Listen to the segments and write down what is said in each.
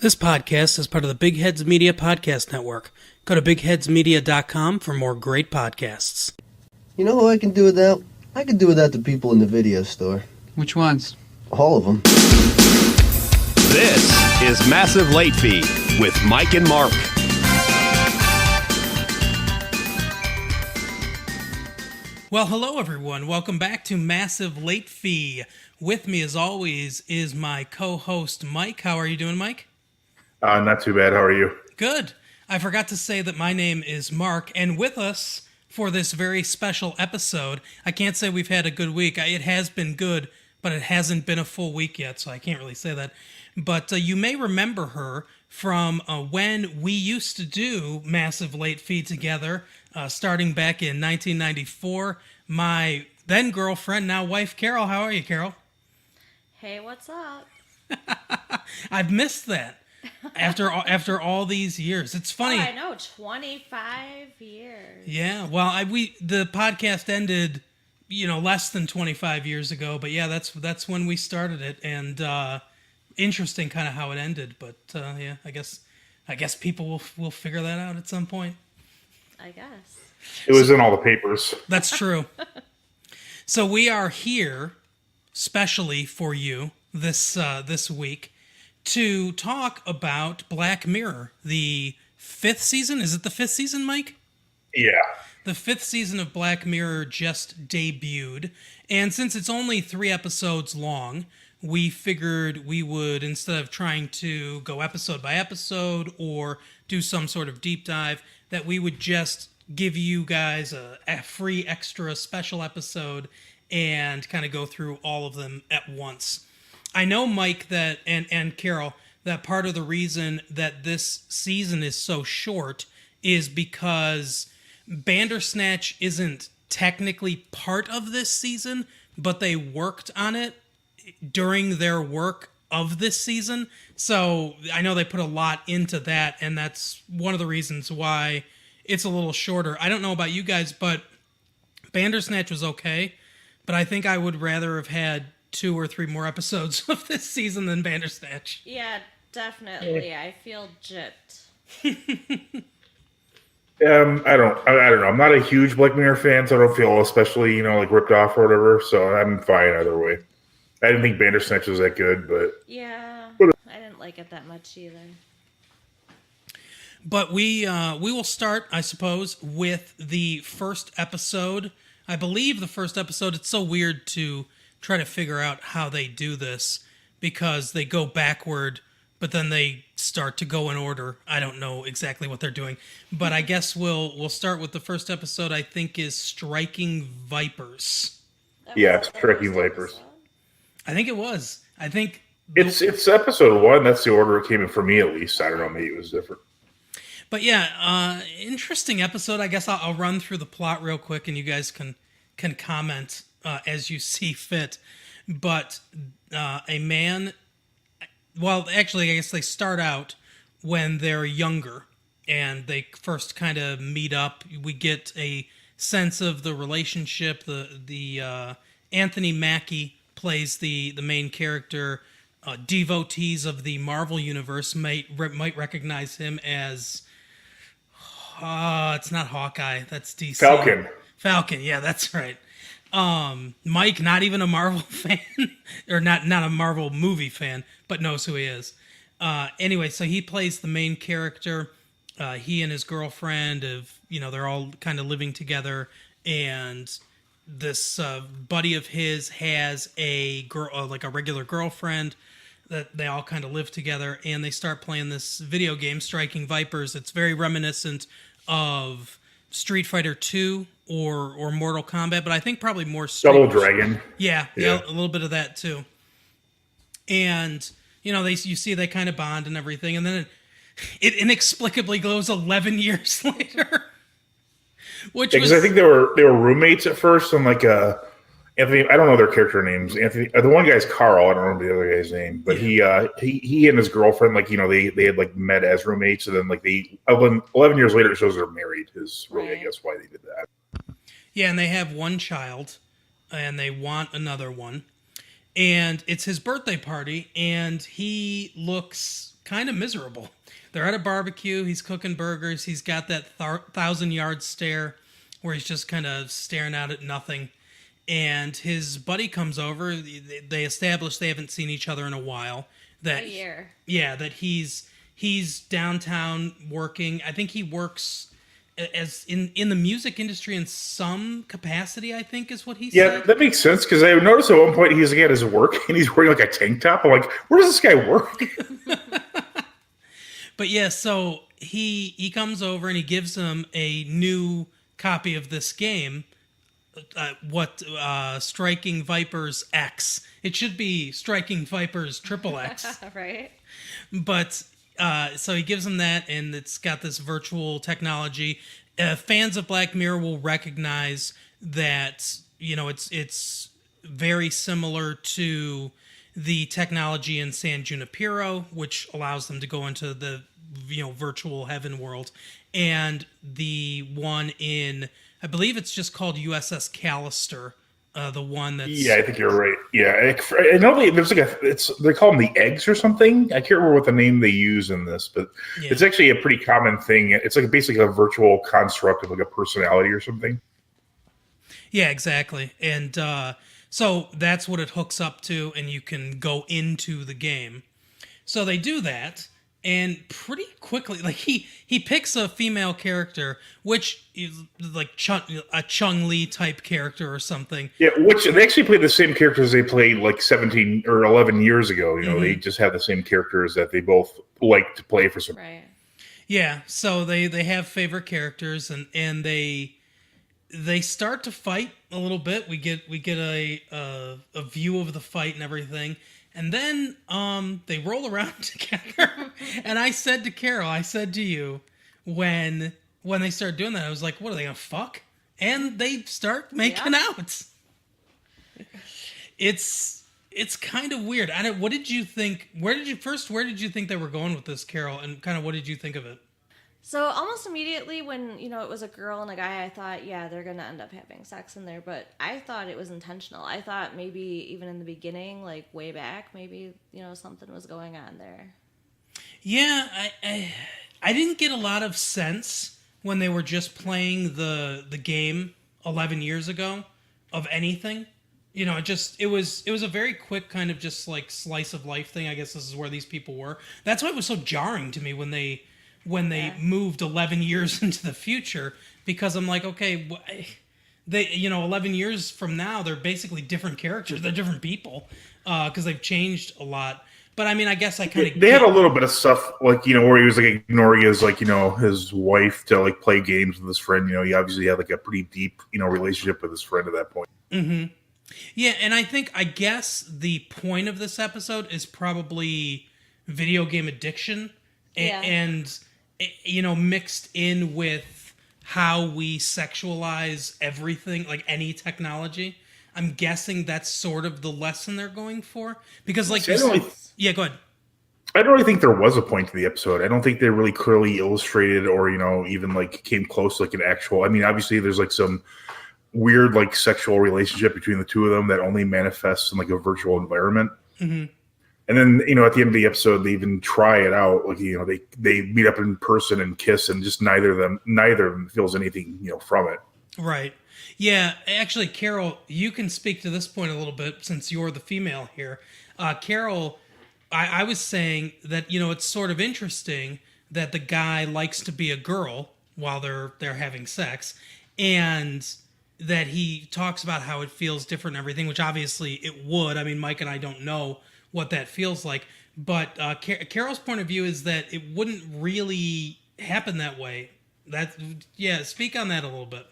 This podcast is part of the Big Heads Media Podcast Network. Go to bigheadsmedia.com for more great podcasts. You know who I can do without? I can do without the people in the video store. Which ones? All of them. This is Massive Late Fee with Mike and Mark. Well, hello everyone. Welcome back to Massive Late Fee. With me, as always, is my co-host Mike. How are you doing, Mike? Not too bad. How are you? Good. I forgot to say that my name is Mark, and with us for this very special episode, I can't say we've had a good week. It has been good, but it hasn't been a full week yet, so I can't really say that. But you may remember her from when we used to do Massive Late Fee together, starting back in 1994. My then girlfriend, now wife, Carol. How are you, Carol? Hey, what's up? I've missed that after all these years. It's funny. Oh, I know, 25 years. Yeah, well, the podcast ended, less than 25 years ago, but yeah, that's when we started it, and interesting kind of how it ended. But yeah, I guess people will figure that out at some point. I guess. It was in all the papers. That's true. So we are here specially for you this week to talk about Black Mirror, the 5th season. Is it the 5th season, Mike? Yeah. The 5th season of Black Mirror just debuted, and since it's only 3 episodes long, we figured we would, instead of trying to go episode by episode or do some sort of deep dive, that we would just give you guys a free extra special episode and kind of go through all of them at once. I know, Mike, that and Carol, that part of the reason that this season is so short is because Bandersnatch isn't technically part of this season, but they worked on it during their work of this season. So I know they put a lot into that, and that's one of the reasons why it's a little shorter. I don't know about you guys, but Bandersnatch was okay, but I think I would rather have had 2 or 3 more episodes of this season than Bandersnatch. Yeah, definitely. I feel gypped. I don't know. I'm not a huge Black Mirror fan, so I don't feel especially, like ripped off or whatever. So I'm fine either way. I didn't think Bandersnatch was that good, but Yeah, I didn't like it that much either. But we will start, I suppose, with the first episode. I believe the first episode, it's so weird to try to figure out how they do this because they go backward, but then they start to go in order. I don't know exactly what they're doing. But I guess we'll start with the first episode, I think, is Striking Vipers. yeah, it's Striking Vipers. I think it was. I think... It's episode 1. That's the order it came in for me, at least. I don't know. Maybe it was different. But yeah, interesting episode. I guess I'll run through the plot real quick, and you guys can comment as you see fit. But a man, well, actually, I guess they start out when they're younger, and they first kind of meet up. We get a sense of the relationship. The Anthony Mackie plays the main character. Devotees of the Marvel Universe might recognize him as... it's not Hawkeye. That's DC. Falcon. Yeah, that's right. Mike, not even a Marvel fan, or not a Marvel movie fan, but knows who he is. Anyway, so he plays the main character. He and his girlfriend they're all kind of living together, and this buddy of his has a girl, like a regular girlfriend, that they all kind of live together, and they start playing this video game, Striking Vipers. It's very reminiscent of Street Fighter 2 or Mortal Kombat, but I think probably more Double Dragon. Yeah, a little bit of that too. And you see they kind of bond and everything, and then it inexplicably goes 11 years later. Because I think they were roommates at first, and Anthony, I don't know their character names. Anthony, the one guy's Carl. I don't remember the other guy's name, but yeah. he and his girlfriend, they had met as roommates, and then 11 years later, it shows they're married. Is really, I guess, why they did that. Yeah, and they have one child, and they want another one, and it's his birthday party, and he looks kind of miserable. They're at a barbecue. He's cooking burgers. He's got that 1,000-yard stare where he's just kind of staring out at nothing. And his buddy comes over. They establish they haven't seen each other in a while. A year. Yeah, that he's downtown working. I think he works as in the music industry in some capacity, I think is what he said. Yeah, that makes sense, because I noticed at one point he's like at his work and he's wearing like a tank top. I'm like, where does this guy work? But yeah, so he comes over and he gives him a new copy of this game. Striking Vipers X. It should be Striking Vipers Triple X. Right. But so he gives him that, and it's got this virtual technology. Fans of Black Mirror will recognize that, you know, it's very similar to the technology in San Junipero, which allows them to go into the, you know, virtual heaven world, and the one in, I believe it's just called USS Callister, the one that's... Yeah, I think you're right. Yeah, I know there's like they call them the eggs or something. I can't remember what the name they use in this, but it's actually a pretty common thing. It's like basically a virtual construct of like a personality or something. Yeah, exactly. And so that's what it hooks up to, and you can go into the game. So they do that, and pretty quickly, like he picks a female character, which is like a Chun-Li type character or something. Yeah, which they actually play the same characters they played like 17 or 11 years ago. You know, they just have the same characters that they both like to play for some. Right. Yeah, so they have favorite characters, and they start to fight a little bit. We get a view of the fight and everything. And then they roll around together. And I said to Carol, I said to you, when they started doing that, I was like, what, are they going to fuck? And they start making out. It's kind of weird. What did you think? Where did you think they were going with this, Carol? And kind of what did you think of it? So almost immediately when, you know, it was a girl and a guy, I thought, yeah, they're going to end up having sex in there. But I thought it was intentional. I thought maybe even in the beginning, like way back, maybe, you know, something was going on there. Yeah, I didn't get a lot of sense when they were just playing the game 11 years ago of anything. You know, it was a very quick kind of just like slice of life thing. I guess this is where these people were. That's why it was so jarring to me when they moved 11 years into the future, because I'm like, okay, they, you know, 11 years from now, they're basically different characters. They're different people because they've changed a lot. But I mean, I guess I kind of... They had a little bit of stuff, like, you know, where he was like ignoring his, like, you know, his wife to like play games with his friend. You know, he obviously had like a pretty deep, you know, relationship with his friend at that point. Mm-hmm. Yeah, and I guess the point of this episode is probably video game addiction and you know, mixed in with how we sexualize everything, like any technology. I'm guessing that's sort of the lesson they're going for. Because, like, yeah, go ahead. I don't really think there was a point to the episode. I don't think they really clearly illustrated or, you know, even like came close to like an actual... I mean, obviously there's like some weird like sexual relationship between the two of them that only manifests in like a virtual environment. Mm-hmm. And then, you know, at the end of the episode, they even try it out. Like, you know, they meet up in person and kiss, and just neither of them feels anything, you know, from it. Right. Yeah. Actually, Carol, you can speak to this point a little bit since you're the female here. Carol, I was saying that, you know, it's sort of interesting that the guy likes to be a girl while they're having sex, and that he talks about how it feels different and everything, which obviously it would. I mean, Mike and I don't know what that feels like, but Carol's point of view is that it wouldn't really happen that way. Speak on that a little bit.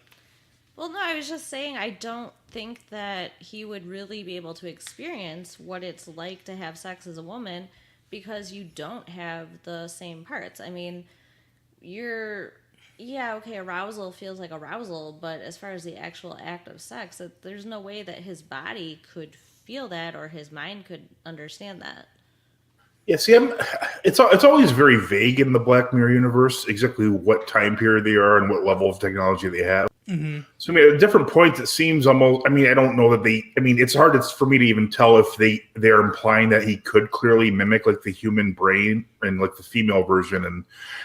Well, no, I was just saying I don't think that he would really be able to experience what it's like to have sex as a woman, because you don't have the same parts. I mean, arousal feels like arousal, but as far as the actual act of sex, there's no way that his body could feel that or his mind could understand that. Yeah, see, it's always very vague in the Black Mirror universe exactly what time period they are and what level of technology they have. Mm-hmm. So I mean, at different points, it seems almost. I mean, I don't know that they. I mean, it's hard for me to even tell if they're implying that he could clearly mimic like the human brain and like the female version and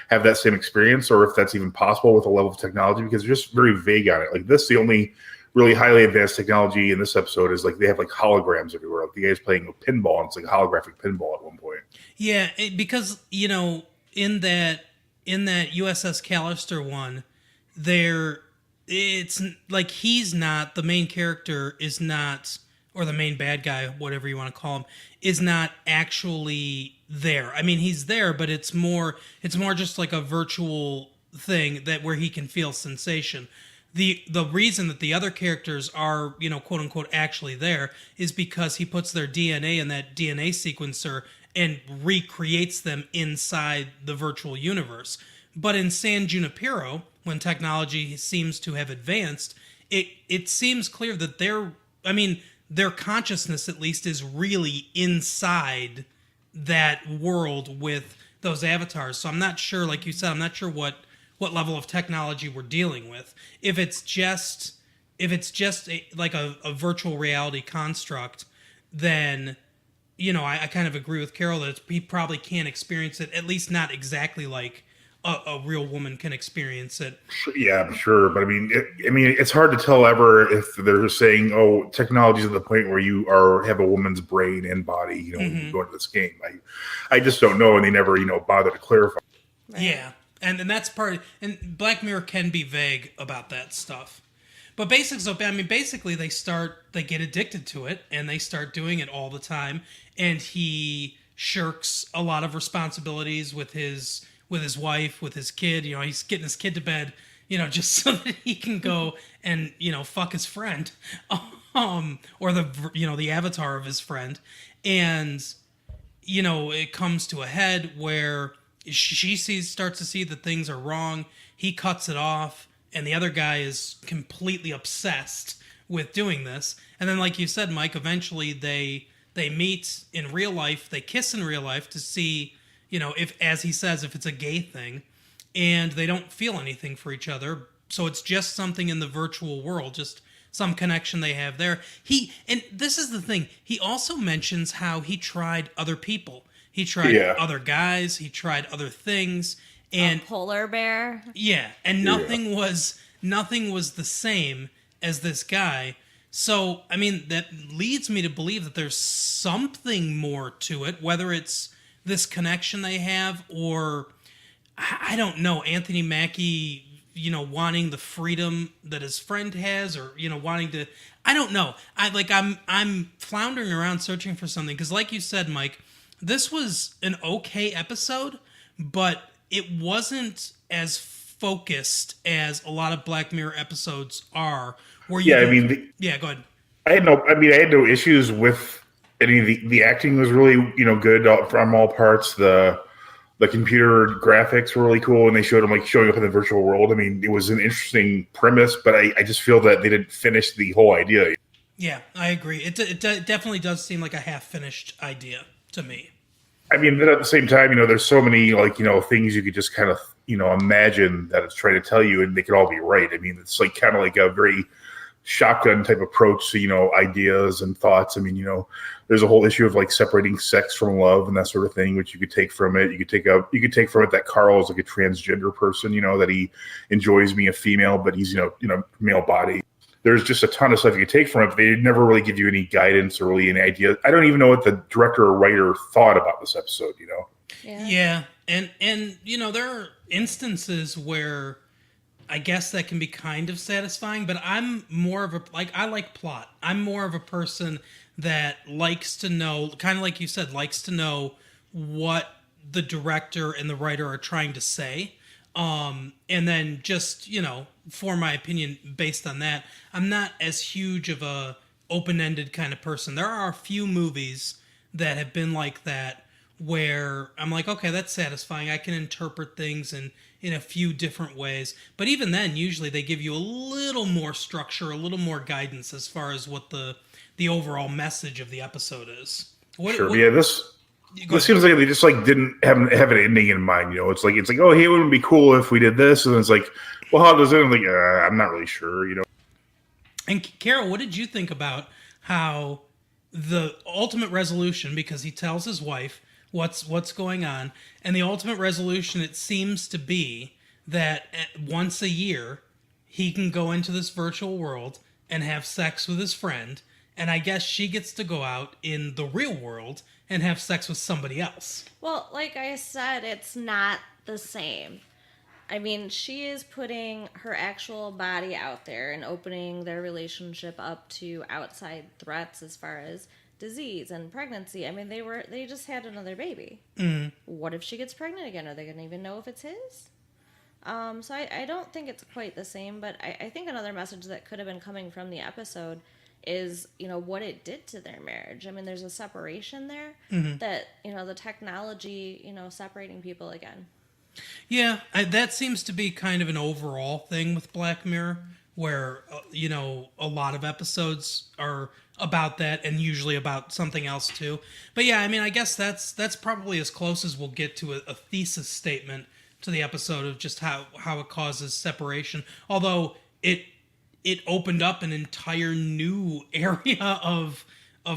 have that same experience, or if that's even possible with a level of technology, because they're just very vague on it. Like this, the only really highly advanced technology in this episode is like they have like holograms everywhere. Like the guy's playing a pinball, and it's like a holographic pinball at one point. Yeah, because in that USS Callister one, it's like he's not the main character is not, or the main bad guy, whatever you want to call him, is not actually there. I mean, he's there, but it's more just like a virtual thing that where he can feel sensation. The reason that the other characters are, quote unquote, actually there is because he puts their DNA in that DNA sequencer and recreates them inside the virtual universe. But in San Junipero, when technology seems to have advanced, it seems clear that their consciousness at least is really inside that world with those avatars. So I'm not sure, like you said, I'm not sure what level of technology we're dealing with. If it's just like a virtual reality construct, then I kind of agree with Carol that he probably can't experience it, at least not exactly like a real woman can experience it. Yeah, I'm sure, but I mean, it's hard to tell ever if they're saying, "Oh, technology's at the point where you have a woman's brain and body," when you go into this game. I just don't know, and they never, bother to clarify. Right. Yeah, and that's part. And Black Mirror can be vague about that stuff. But basically, they get addicted to it, and they start doing it all the time. And he shirks a lot of responsibilities with his wife, with his kid. He's getting his kid to bed, just so that he can go and fuck his friend, or the avatar of his friend. And it comes to a head where she starts to see that things are wrong. He cuts it off, and the other guy is completely obsessed with doing this. And then, like you said, Mike, eventually they meet in real life. They kiss in real life to see, if, as he says, if it's a gay thing, and they don't feel anything for each other. So it's just something in the virtual world, just some connection they have there. And this is the thing. He also mentions how he tried other people. He tried other guys. He tried other things. And a polar bear. Yeah, and nothing was the same as this guy. So, I mean, that leads me to believe that there's something more to it, whether it's this connection they have, or I don't know, Anthony Mackie, wanting the freedom that his friend has, or wanting to, I don't know. I'm floundering around searching for something, because like you said, Mike, this was an okay episode, but it wasn't as focused as a lot of Black Mirror episodes are. Where you go ahead. I had no issues with any of the acting was really good from all parts. The computer graphics were really cool, and they showed him showing up in the virtual world. I mean, it was an interesting premise, but I just feel that they didn't finish the whole idea. Yeah, I agree. It definitely does seem like a half-finished idea to me. I mean, but at the same time, there's so many things you could just kind of imagine that it's trying to tell you, and they could all be right. I mean, it's kind of like a very shotgun type approach to ideas and thoughts. I mean, there's a whole issue of separating sex from love and that sort of thing, which you could take from it. You could take from it that Carl is like a transgender person, that he enjoys being a female, but he's male body. There's just a ton of stuff you could take from it, but they never really give you any guidance or really any idea. I don't even know what the director or writer thought about this episode. Yeah, and there are instances where I guess that can be kind of satisfying, but I'm more of I like plot. I'm more of a person that likes to know, kind of like you said, likes to know what the director and the writer are trying to say. And then just, form my opinion based on that. I'm not as huge of a open-ended kind of person. There are a few movies that have been like that where I'm like, okay, that's satisfying. I can interpret things in a few different ways. But even then, usually they give you a little more structure, a little more guidance as far as what the overall message of the episode is. This seems like they just didn't have an ending in mind. It's like, oh, hey, it would be cool if we did this, and it's like, Well, how does it? Like, I'm not really sure. And Carol, what did you think about how the ultimate resolution, because he tells his wife what's going on, and the ultimate resolution, it seems to be that once a year he can go into this virtual world and have sex with his friend, and I guess she gets to go out in the real world and have sex with somebody else. Well, like I said, it's not the same. I mean, she is putting her actual body out there and opening their relationship up to outside threats as far as disease and pregnancy. I mean, they just had another baby. What if she gets pregnant again? Are they going to even know if it's his? So I don't think it's quite the same, but I think another message that could have been coming from the episode is, what it did to their marriage. I mean, there's a separation there that, the technology, separating people again. Yeah, that seems to be kind of an overall thing with Black Mirror, where, a lot of episodes are about that and usually about something else too. But yeah, I mean, I guess that's probably as close as we'll get to a thesis statement to the episode of just how it causes separation. Although it opened up an entire new area of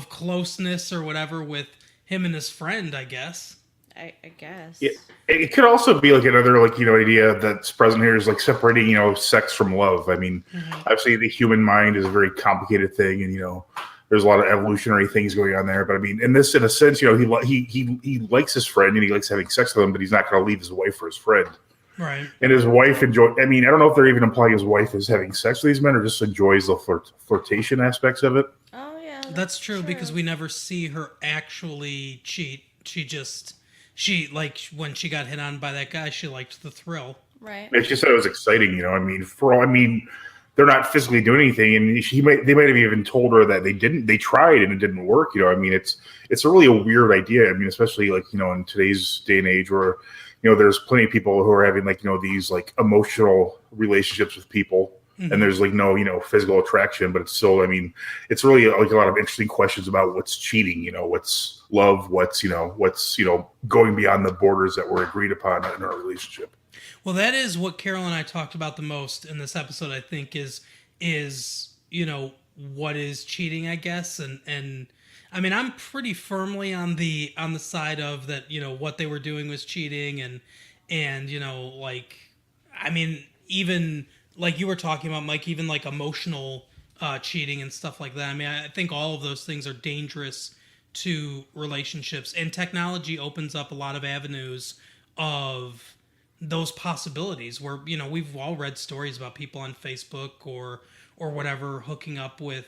closeness or whatever with him and his friend, I guess. I guess. Yeah, it could also be like another idea that's present here is like separating sex from love. I mean, obviously the human mind is a very complicated thing, and there's a lot of evolutionary things going on there. But I mean, in a sense, he likes his friend and he likes having sex with him, but he's not going to leave his wife for his friend. Right. And his wife enjoy. I mean, I don't know if they're even implying his wife is having sex with these men or just enjoys the flirtation aspects of it. Oh yeah, that's true because we never see her actually cheat. She like when she got hit on by that guy, she liked the thrill. Right. And she said it was exciting, I mean, they're not physically doing anything, and they might have even told her that they tried and it didn't work. I mean, it's a really a weird idea. I mean, especially in today's day and age where there's plenty of people who are having these emotional relationships with people. And there's no physical attraction, but it's still, I mean, it's really a lot of interesting questions about what's cheating, what's love, what's going beyond the borders that were agreed upon in our relationship. Well, that is what Carol and I talked about the most in this episode, I think, is what is cheating, I guess. And I mean, I'm pretty firmly on the side of that, what they were doing was cheating and I mean, even like you were talking about, Mike, even emotional cheating and stuff like that. I mean, I think all of those things are dangerous to relationships, and technology opens up a lot of avenues of those possibilities where, we've all read stories about people on Facebook or whatever hooking up with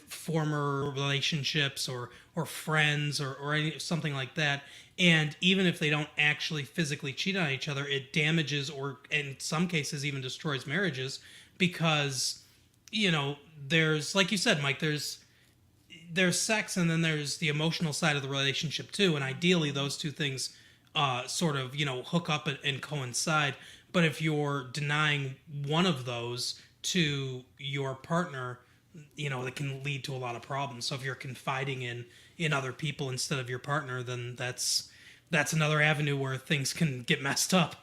former relationships or friends or something like that. And even if they don't actually physically cheat on each other, it damages or in some cases even destroys marriages because, there's, like you said, Mike, there's sex and then there's the emotional side of the relationship too. And ideally those two things sort of, hook up and coincide. But if you're denying one of those to your partner, that can lead to a lot of problems. So if you're confiding in other people instead of your partner, then that's another avenue where things can get messed up.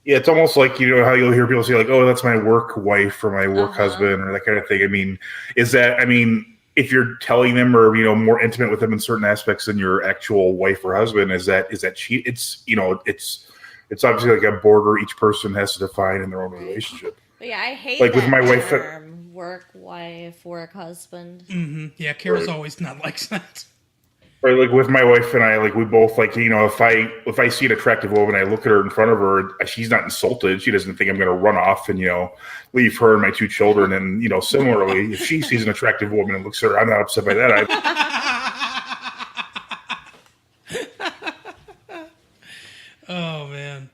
Yeah, it's almost like, how you'll hear people say oh, that's my work wife or my work husband or that kind of thing. I mean, if you're telling them or, more intimate with them in certain aspects than your actual wife or husband, is that cheat? It's, it's obviously like a border each person has to define in their own relationship. But yeah, I hate with that my wife. term, work wife, work husband. Mm-hmm. Yeah, Kara's always not like that. Right, like with my wife and I, we both if I see an attractive woman, I look at her in front of her, she's not insulted. She doesn't think I'm going to run off and leave her and my two children. And similarly, if she sees an attractive woman and looks at her, I'm not upset by that. Oh man.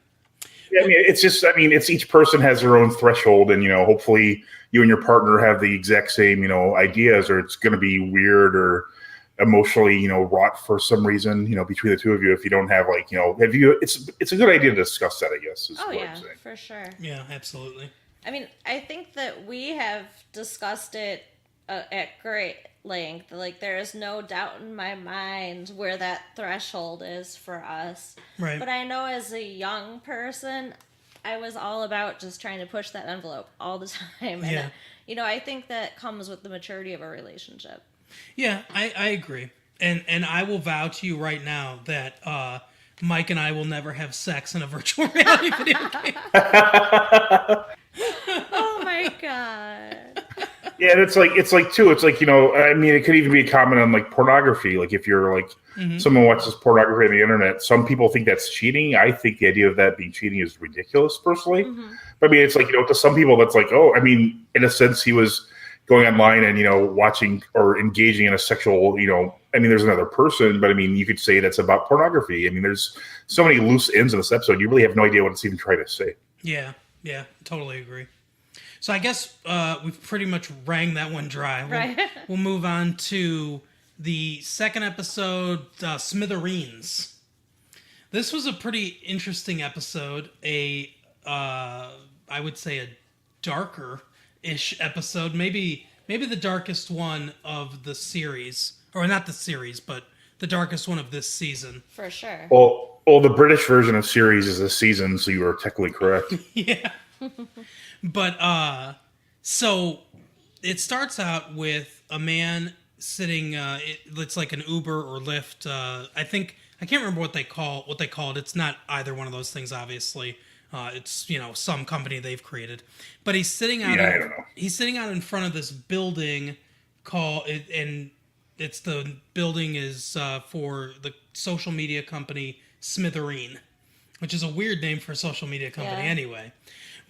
Yeah, I mean, it's each person has their own threshold, and hopefully you and your partner have the exact same ideas, or it's going to be weird or emotionally wrought for some reason between the two of you if you don't have it's a good idea to discuss that, I guess is what I'm saying. For sure. Yeah, absolutely. I mean, I think that we have discussed it at great length. There is no doubt in my mind where that threshold is for us. Right. But I know as a young person, I was all about just trying to push that envelope all the time. And, Yeah. I think that comes with the maturity of a relationship. Yeah, I agree. And I will vow to you right now that Mike and I will never have sex in a virtual reality video game. Oh my god. Yeah, and it's like too. It's like, I mean, it could even be a comment on like pornography. Like if you're like someone watches pornography on the internet, some people think that's cheating. I think the idea of that being cheating is ridiculous, personally. But I mean, it's like, to some people that's like, oh, I mean, in a sense, he was going online and watching or engaging in a sexual, I mean, there's another person, but I mean, you could say that's about pornography. I mean, there's so many loose ends in this episode. You really have no idea what it's even trying to say. Yeah, totally agree. So I guess we've pretty much rang that one dry. Right. We'll move on to the second episode, Smithereens. This was a pretty interesting episode. I would say a darker-ish episode. Maybe the darkest one of the series. Or not the series, but the darkest one of this season. For sure. Well, the British version of series is a season, so you are technically correct. Yeah. But so it starts out with a man sitting. It's like an Uber or Lyft. I can't remember what they call it. It's not either one of those things, obviously. It's some company they've created. But he's sitting out. Yeah, I don't know. He's sitting out in front of this building and it's the building is for the social media company Smithereen, which is a weird name for a social media company anyway.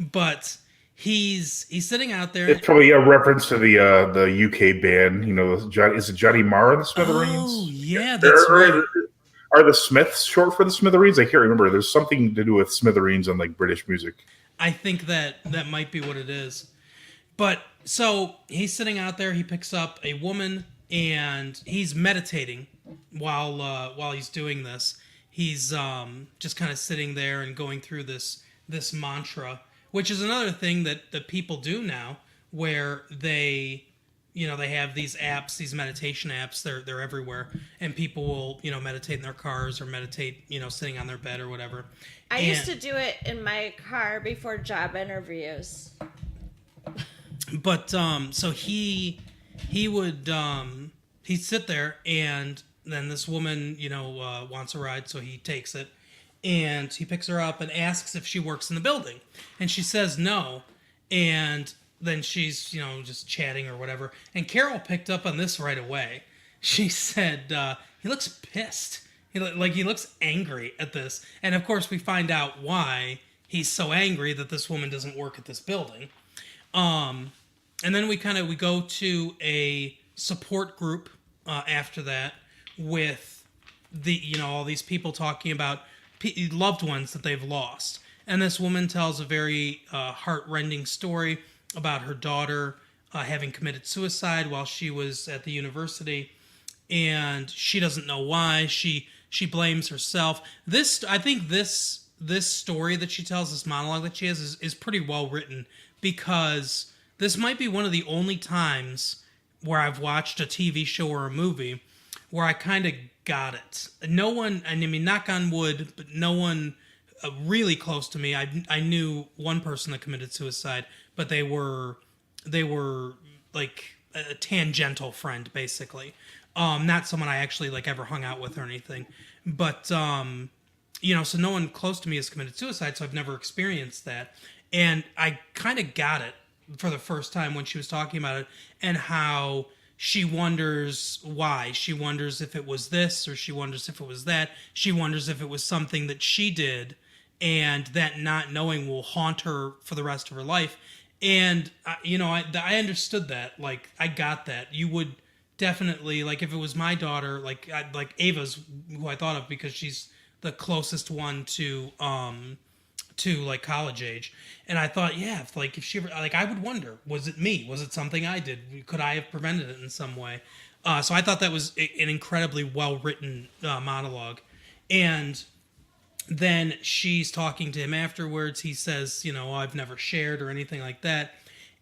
But he's sitting out there. It's probably a reference to the UK band. Is it Johnny Marr and the Smithereens? Oh, yeah, that's right. Are the Smiths short for the Smithereens? I can't remember. There's something to do with Smithereens on like British music. I think that might be what it is. But so he's sitting out there. He picks up a woman and he's meditating while he's doing this. He's just kind of sitting there and going through this mantra, which is another thing that people do now, where they have these apps, these meditation apps. They're everywhere, and people will meditate in their cars or meditate sitting on their bed or whatever. I used to do it in my car before job interviews. But so he would he'd sit there, and then this woman wants a ride, so he takes it. And he picks her up and asks if she works in the building. And she says no. And then she's, just chatting or whatever. And Carol picked up on this right away. She said, he looks pissed. He looks angry at this. And of course we find out why he's so angry that this woman doesn't work at this building. And then we go to a support group after that with all these people talking about loved ones that they've lost. And this woman tells a very heart-rending story about her daughter having committed suicide while she was at the university, and she doesn't know why. She blames herself. I think this story that she tells, this monologue that she has, is pretty well written, because this might be one of the only times where I've watched a TV show or a movie where I kind of got it. No one, I mean, knock on wood, but no one really close to me. I knew one person that committed suicide, but they were like a tangential friend, basically. Not someone I actually ever hung out with or anything. But so no one close to me has committed suicide, so I've never experienced that. And I kind of got it for the first time when she was talking about it, and how she wonders why. She wonders if it was this, or she wonders if it was that. She wonders if it was something that she did, and that not knowing will haunt her for the rest of her life. And, I understood that. I got that. You would definitely, if it was my daughter, Ava's who I thought of because she's the closest one to college age. And I thought, yeah, if she ever, I would wonder, was it me? Was it something I did? Could I have prevented it in some way? So I thought that was an incredibly well-written monologue. And then she's talking to him afterwards. He says, I've never shared or anything like that.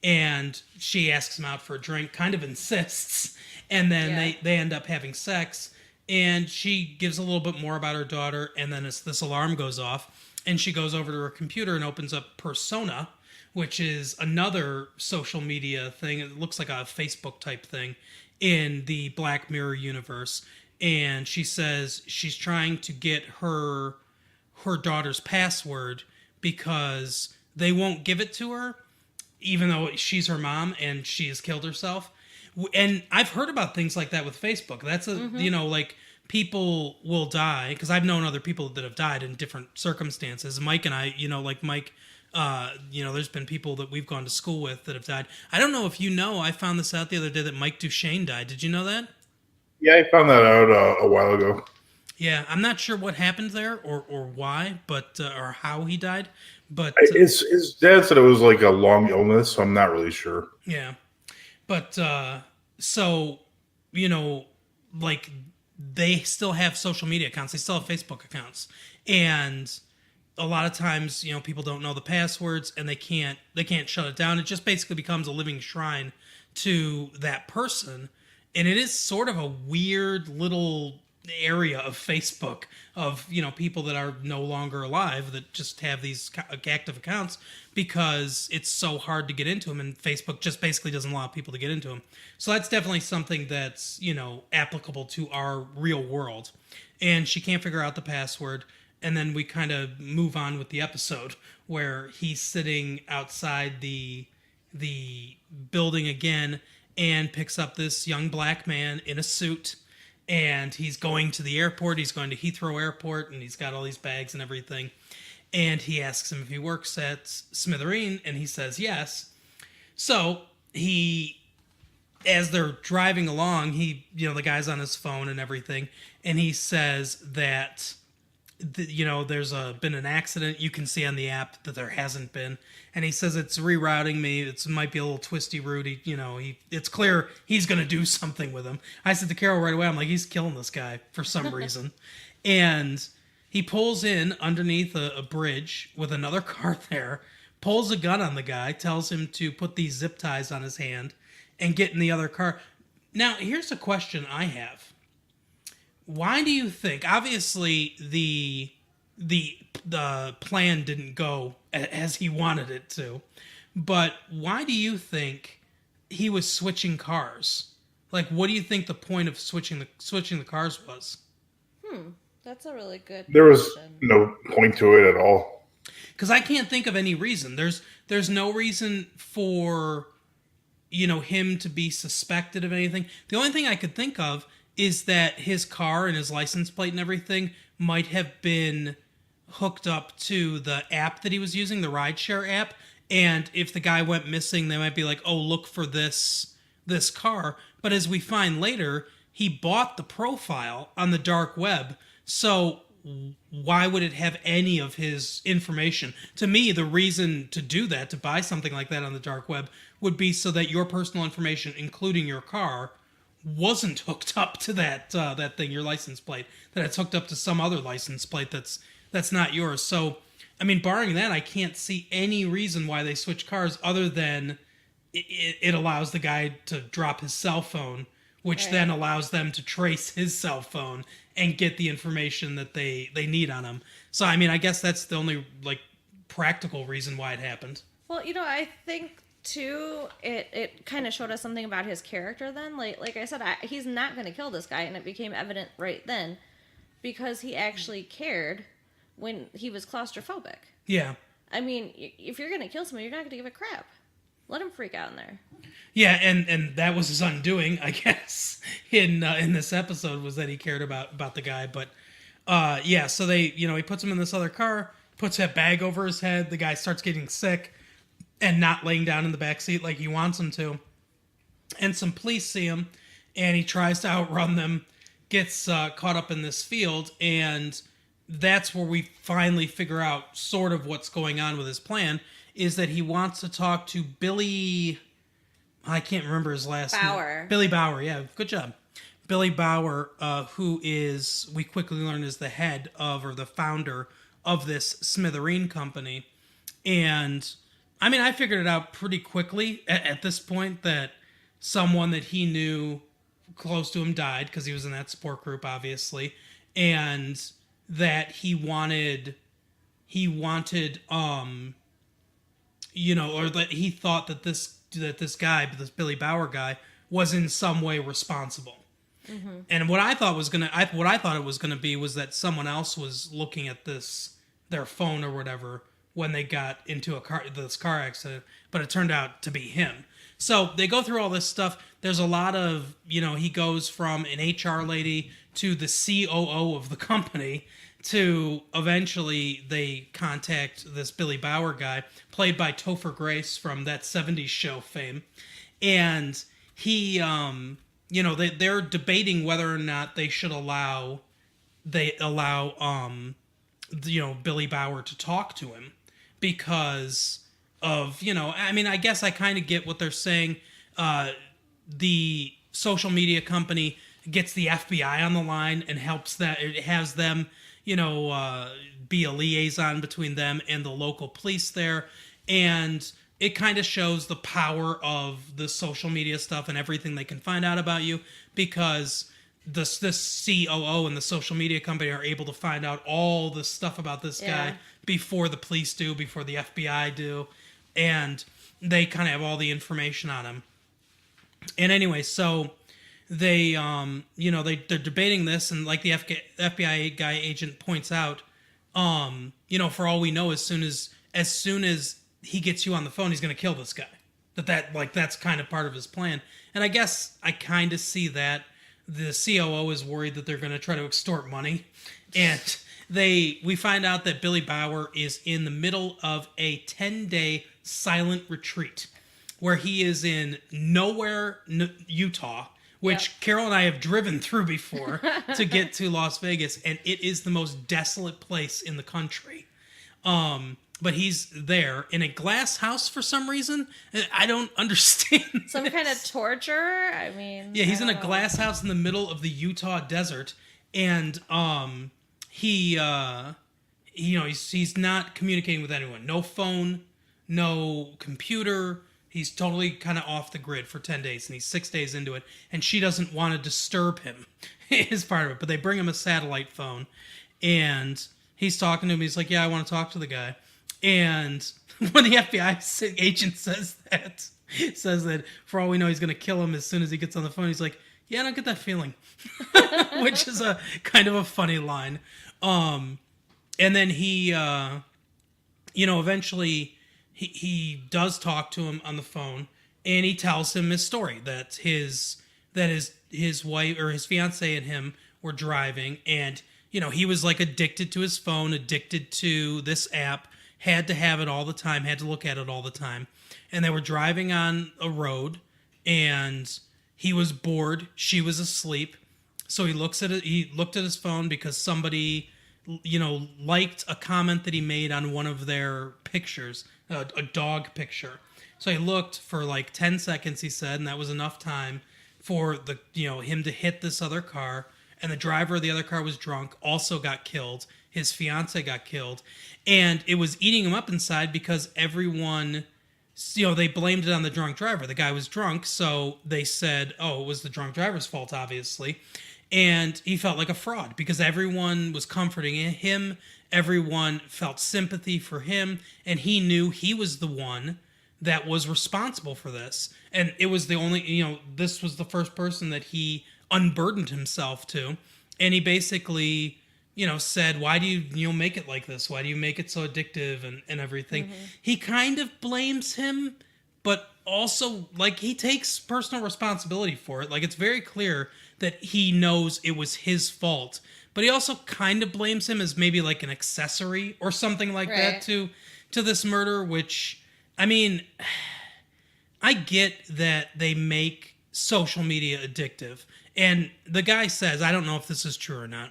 And she asks him out for a drink, kind of insists. And then they end up having sex. and she gives a little bit more about her daughter, and then this alarm goes off, and she goes over to her computer and opens up Persona, which is another social media thing. It looks like a Facebook type thing in the Black Mirror universe. And she says she's trying to get her daughter's password because they won't give it to her, even though she's her mom and she has killed herself. And I've heard about things like that with Facebook. That's like people will die, because I've known other people that have died in different circumstances. Mike and I, Mike, there's been people that we've gone to school with that have died. I don't know if I found this out the other day that Mike Duchesne died. Did you know that? Yeah, I found that out a while ago. Yeah, I'm not sure what happened there or why, but or how he died. But his dad said it was like a long illness, so I'm not really sure. Yeah, but so like they still have social media accounts. They still have Facebook accounts, and a lot of times, people don't know the passwords and they can't shut it down. It just basically becomes a living shrine to that person. And it is sort of a weird little area of Facebook of, people that are no longer alive that just have these active accounts because it's so hard to get into them, and Facebook just basically doesn't allow people to get into them. So that's definitely something that's, applicable to our real world. And she can't figure out the password. And then we kind of move on with the episode where he's sitting outside the building again and picks up this young black man in a suit, and he's going to the airport. He's going to Heathrow Airport, and he's got all these bags and everything. And he asks him if he works at Smithereen, and he says yes. So as they're driving along, the guy's on his phone and everything, and he says that there's been an accident. You can see on the app that there hasn't been. And he says it's rerouting me. It might be a little twisty route. It's clear he's going to do something with him. I said to Carol right away, I'm like, he's killing this guy for some reason. And he pulls in underneath a bridge with another car there, pulls a gun on the guy, tells him to put these zip ties on his hand and get in the other car. Now, here's a question I have. Why do you think, obviously the plan didn't go as he wanted it to, but why do you think he was switching cars? Like, what do you think the point of switching the cars was? That's a really good There was question. no point to it at all. Because I can't think of any reason. There's no reason for him to be suspected of anything. The only thing I could think of is that his car and his license plate and everything might have been hooked up to the app that he was using, the rideshare app. And if the guy went missing, they might be like, oh, look for this car. But as we find later, he bought the profile on the dark web. So why would it have any of his information? To me, the reason to do that, to buy something like that on the dark web, would be so that your personal information, including your car, wasn't hooked up to that thing, your license plate, that it's hooked up to some other license plate that's not yours. So, I mean, barring that, I can't see any reason why they switch cars other than it allows the guy to drop his cell phone, which then allows them to trace his cell phone and get the information that they need on him. So, I mean, I guess that's the only practical reason why it happened. Well, I think too, it kind of showed us something about his character then. Like I said, he's not going to kill this guy, and it became evident right then because he actually cared when he was claustrophobic. Yeah. I mean, if you're going to kill someone, you're not going to give a crap. Let him freak out in there. Yeah, and that was his undoing, I guess, in this episode, was that he cared about the guy. But so they, he puts him in this other car, puts that bag over his head. The guy starts getting sick and not laying down in the back seat like he wants him to. And some police see him, and he tries to outrun them, gets caught up in this field, and that's where we finally figure out sort of what's going on with his plan, is that he wants to talk to Billy... I can't remember his last name. Billy Bauer, yeah, good job. Billy Bauer, who is, we quickly learn, is the head of, or the founder of this Smithereen company. And I mean, I figured it out pretty quickly at this point that someone that he knew close to him died because he was in that support group, obviously, and that he wanted, or that he thought that this guy, this Billy Bauer guy, was in some way responsible. Mm-hmm. And what I thought it was gonna be was that someone else was looking at their phone or whatever when they got into this car accident, but it turned out to be him. So they go through all this stuff. There's a lot of, he goes from an HR lady to the COO of the company to eventually they contact this Billy Bauer guy, played by Topher Grace from that 70s show fame. And he, they're debating whether or not they should allow Billy Bauer to talk to him because of, I guess I kind of get what they're saying. The social media company gets the FBI on the line and has them, be a liaison between them and the local police there. And it kind of shows the power of the social media stuff and everything they can find out about you, because this COO and the social media company are able to find out all the stuff about this guy before the police do, before the FBI do, and they kind of have all the information on him. And anyway, so they, they're debating this, and like the FBI guy agent points out, for all we know, as soon as he gets you on the phone, he's going to kill this guy. That's kind of part of his plan. And I guess I kind of see that. The COO is worried that they're going to try to extort money. And we find out that Billy Bauer is in the middle of a 10-day silent retreat where he is in nowhere, Utah, which Carol and I have driven through before to get to Las Vegas, and it is the most desolate place in the country. But he's there in a glass house for some reason. I don't understand. Some kind of torture? Yeah, he's in a glass house in the middle of the Utah desert, and he's not communicating with anyone. No phone, no computer. He's totally kind of off the grid for 10 days, and he's 6 days into it, and she doesn't want to disturb him is part of it. But they bring him a satellite phone, and he's talking to him. He's like, yeah, I want to talk to the guy. And when the FBI agent says that for all we know, he's going to kill him as soon as he gets on the phone, he's like, yeah, I don't get that feeling, which is a kind of a funny line. And then he, eventually he does talk to him on the phone, and he tells him his story that his wife or his fiance and him were driving, and he was like addicted to his phone, addicted to this app. Had to have it all the time, had to look at it all the time. And they were driving on a road, and he was bored. She was asleep. So he looked at his phone because somebody, liked a comment that he made on one of their pictures, a dog picture. So he looked for like 10 seconds, he said, and that was enough time for him to hit this other car. And the driver of the other car was drunk, also got killed. His fiance got killed, and it was eating him up inside because everyone, they blamed it on the drunk driver. The guy was drunk, so they said, oh, it was the drunk driver's fault, obviously. And he felt like a fraud because everyone was comforting him. Everyone felt sympathy for him, and he knew he was the one that was responsible for this. And it was the only, this was the first person that he unburdened himself to. And he basically, said, why do you make it like this? Why do you make it so addictive and everything? Mm-hmm. He kind of blames him, but also, he takes personal responsibility for it. It's very clear that he knows it was his fault. But he also kind of blames him as maybe an accessory or something like that to this murder, which, I get that they make social media addictive. And the guy says, I don't know if this is true or not,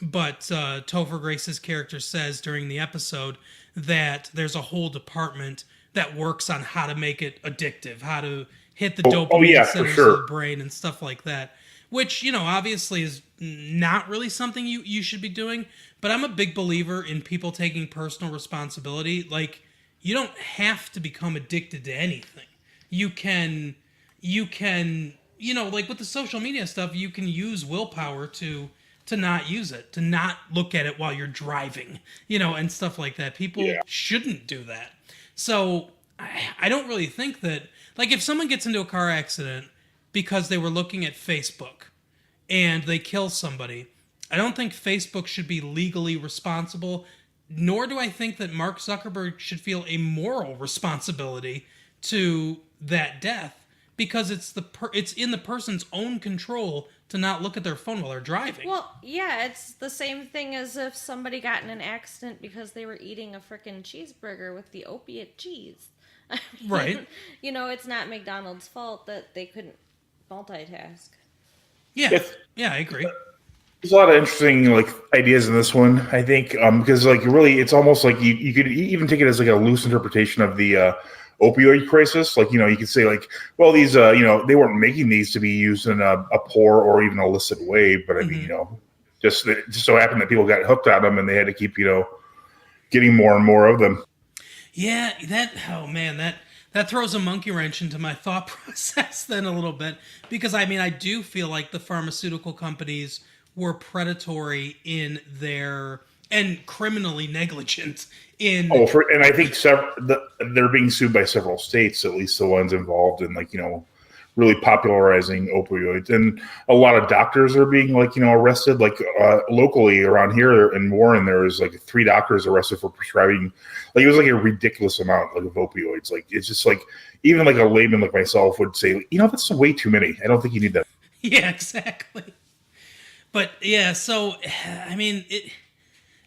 but Topher Grace's character says during the episode that there's a whole department that works on how to make it addictive, how to hit the dopamine centers of the brain and stuff like that, which, obviously is not really something you should be doing. But I'm a big believer in people taking personal responsibility. You don't have to become addicted to anything. You can like with the social media stuff, you can use willpower to not use it, to not look at it while you're driving, and stuff like that. People shouldn't do that. So I don't really think that, like, if someone gets into a car accident because they were looking at Facebook and they kill somebody, I don't think Facebook should be legally responsible, nor do I think that Mark Zuckerberg should feel a moral responsibility to that death, because it's in the person's own control to not look at their phone while they're driving. Well, yeah, it's the same thing as if somebody got in an accident because they were eating a frickin' cheeseburger with the opiate cheese. I mean, right. It's not McDonald's fault that they couldn't multitask. Yeah, I agree. There's a lot of interesting ideas in this one, I think, because really, it's almost like you could even take it as like a loose interpretation of the opioid crisis. You could say well, these they weren't making these to be used in a poor or even illicit way, but I mean, just so happened that people got hooked on them and they had to keep getting more and more of them. Yeah, that throws a monkey wrench into my thought process then a little bit, because I mean, I do feel like the pharmaceutical companies were predatory in and criminally negligent in. And I think they're being sued by several states, at least the ones involved in really popularizing opioids, and a lot of doctors are being arrested. Locally around here in Warren, there was 3 doctors arrested for prescribing it was a ridiculous amount of opioids. It's just even a layman like myself would say, that's way too many. I don't think you need that. Yeah, exactly. But yeah, so I mean,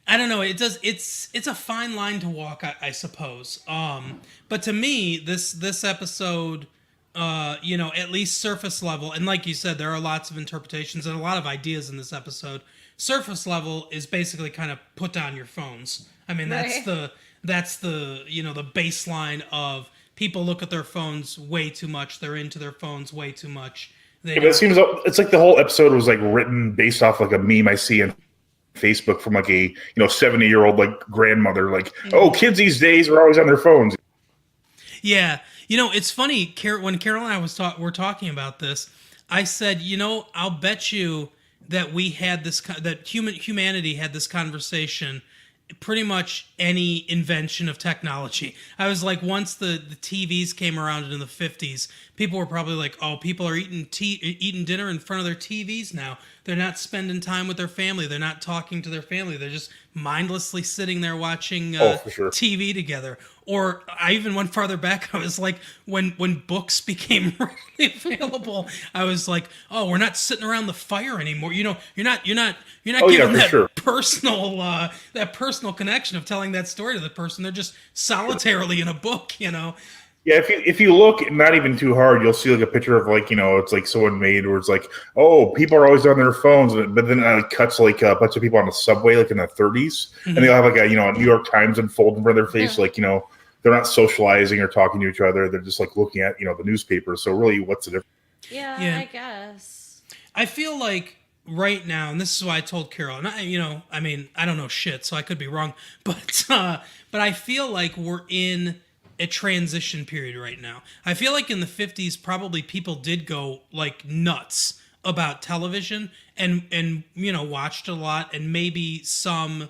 I don't know. It's a fine line to walk, I suppose. But to me, this episode, at least surface level, and like you said, there are lots of interpretations and a lot of ideas in this episode. Surface level is basically kind of put down your phones. I mean, that's the the baseline of people look at their phones way too much. They're into their phones way too much. But it seems it's the whole episode was written based off a meme I see in Facebook from a 70-year-old grandmother oh, kids these days are always on their phones. Yeah, it's funny. When Carol and I were talking about this, I said, I'll bet you that we had humanity had this conversation pretty much any invention of technology. I was like, once the TVs came around in the 50s, people were probably like, oh, people are eating dinner in front of their TVs now. They're not spending time with their family. They're not talking to their family. They're just mindlessly sitting there watching for sure. TV together. Or I even went farther back. I was like, when books became readily available, I was like, oh, we're not sitting around the fire anymore. You're not giving that personal connection of telling that story to the person. They're just solitarily in a book. Yeah, if you look not even too hard, you'll see a picture of it's someone made where it's oh, people are always on their phones, but then it cuts a bunch of people on the subway in the 30s, and they'll have a New York Times unfold in front of their face, they're not socializing or talking to each other, they're just looking at the newspaper. So really, what's the difference? Yeah, I guess I feel like right now, and this is why I told Carol, and I mean, I don't know shit, so I could be wrong, but I feel like we're in a transition period right now. I feel like in the 50s, probably people did go nuts about television and watched a lot, and maybe some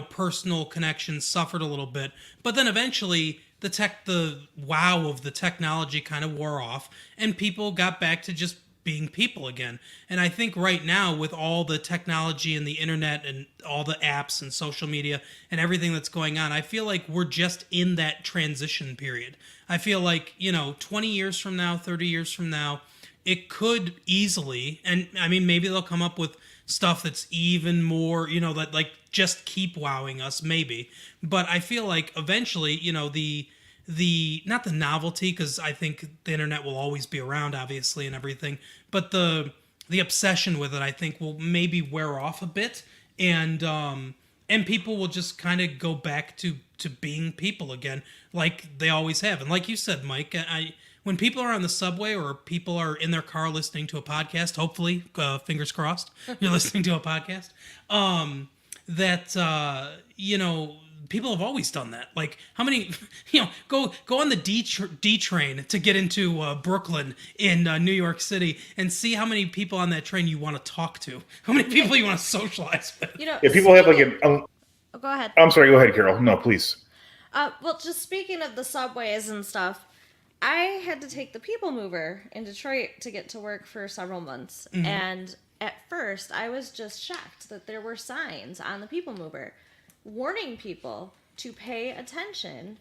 personal connections suffered a little bit, but then eventually the wow of the technology kind of wore off and people got back to just being people again. And I think right now, with all the technology and the internet and all the apps and social media and everything that's going on, I feel like we're just in that transition period. I feel like 20 years from now, 30 years from now, it could easily, and I mean, maybe they'll come up with stuff that's even more, that just keep wowing us, maybe. But I feel like eventually, the not the novelty, because I think the internet will always be around, obviously, and everything, but the obsession with it, I think, will maybe wear off a bit, and people will just kind of go back to being people again, like they always have. And like you said, Mike, when people are on the subway or people are in their car listening to a podcast, hopefully, fingers crossed, you're listening to a podcast, people have always done that. Like, how many, go on the D train to get into Brooklyn in New York City and see how many people on that train you want to talk to, how many people you want to socialize with. Yeah, people have like Oh, go ahead. I'm sorry, go ahead, Carol. No, please. Well, just speaking of the subways and stuff, I had to take the People Mover in Detroit to get to work for several months. Mm-hmm. And at first, I was just shocked that there were signs on the People Mover warning people to pay attention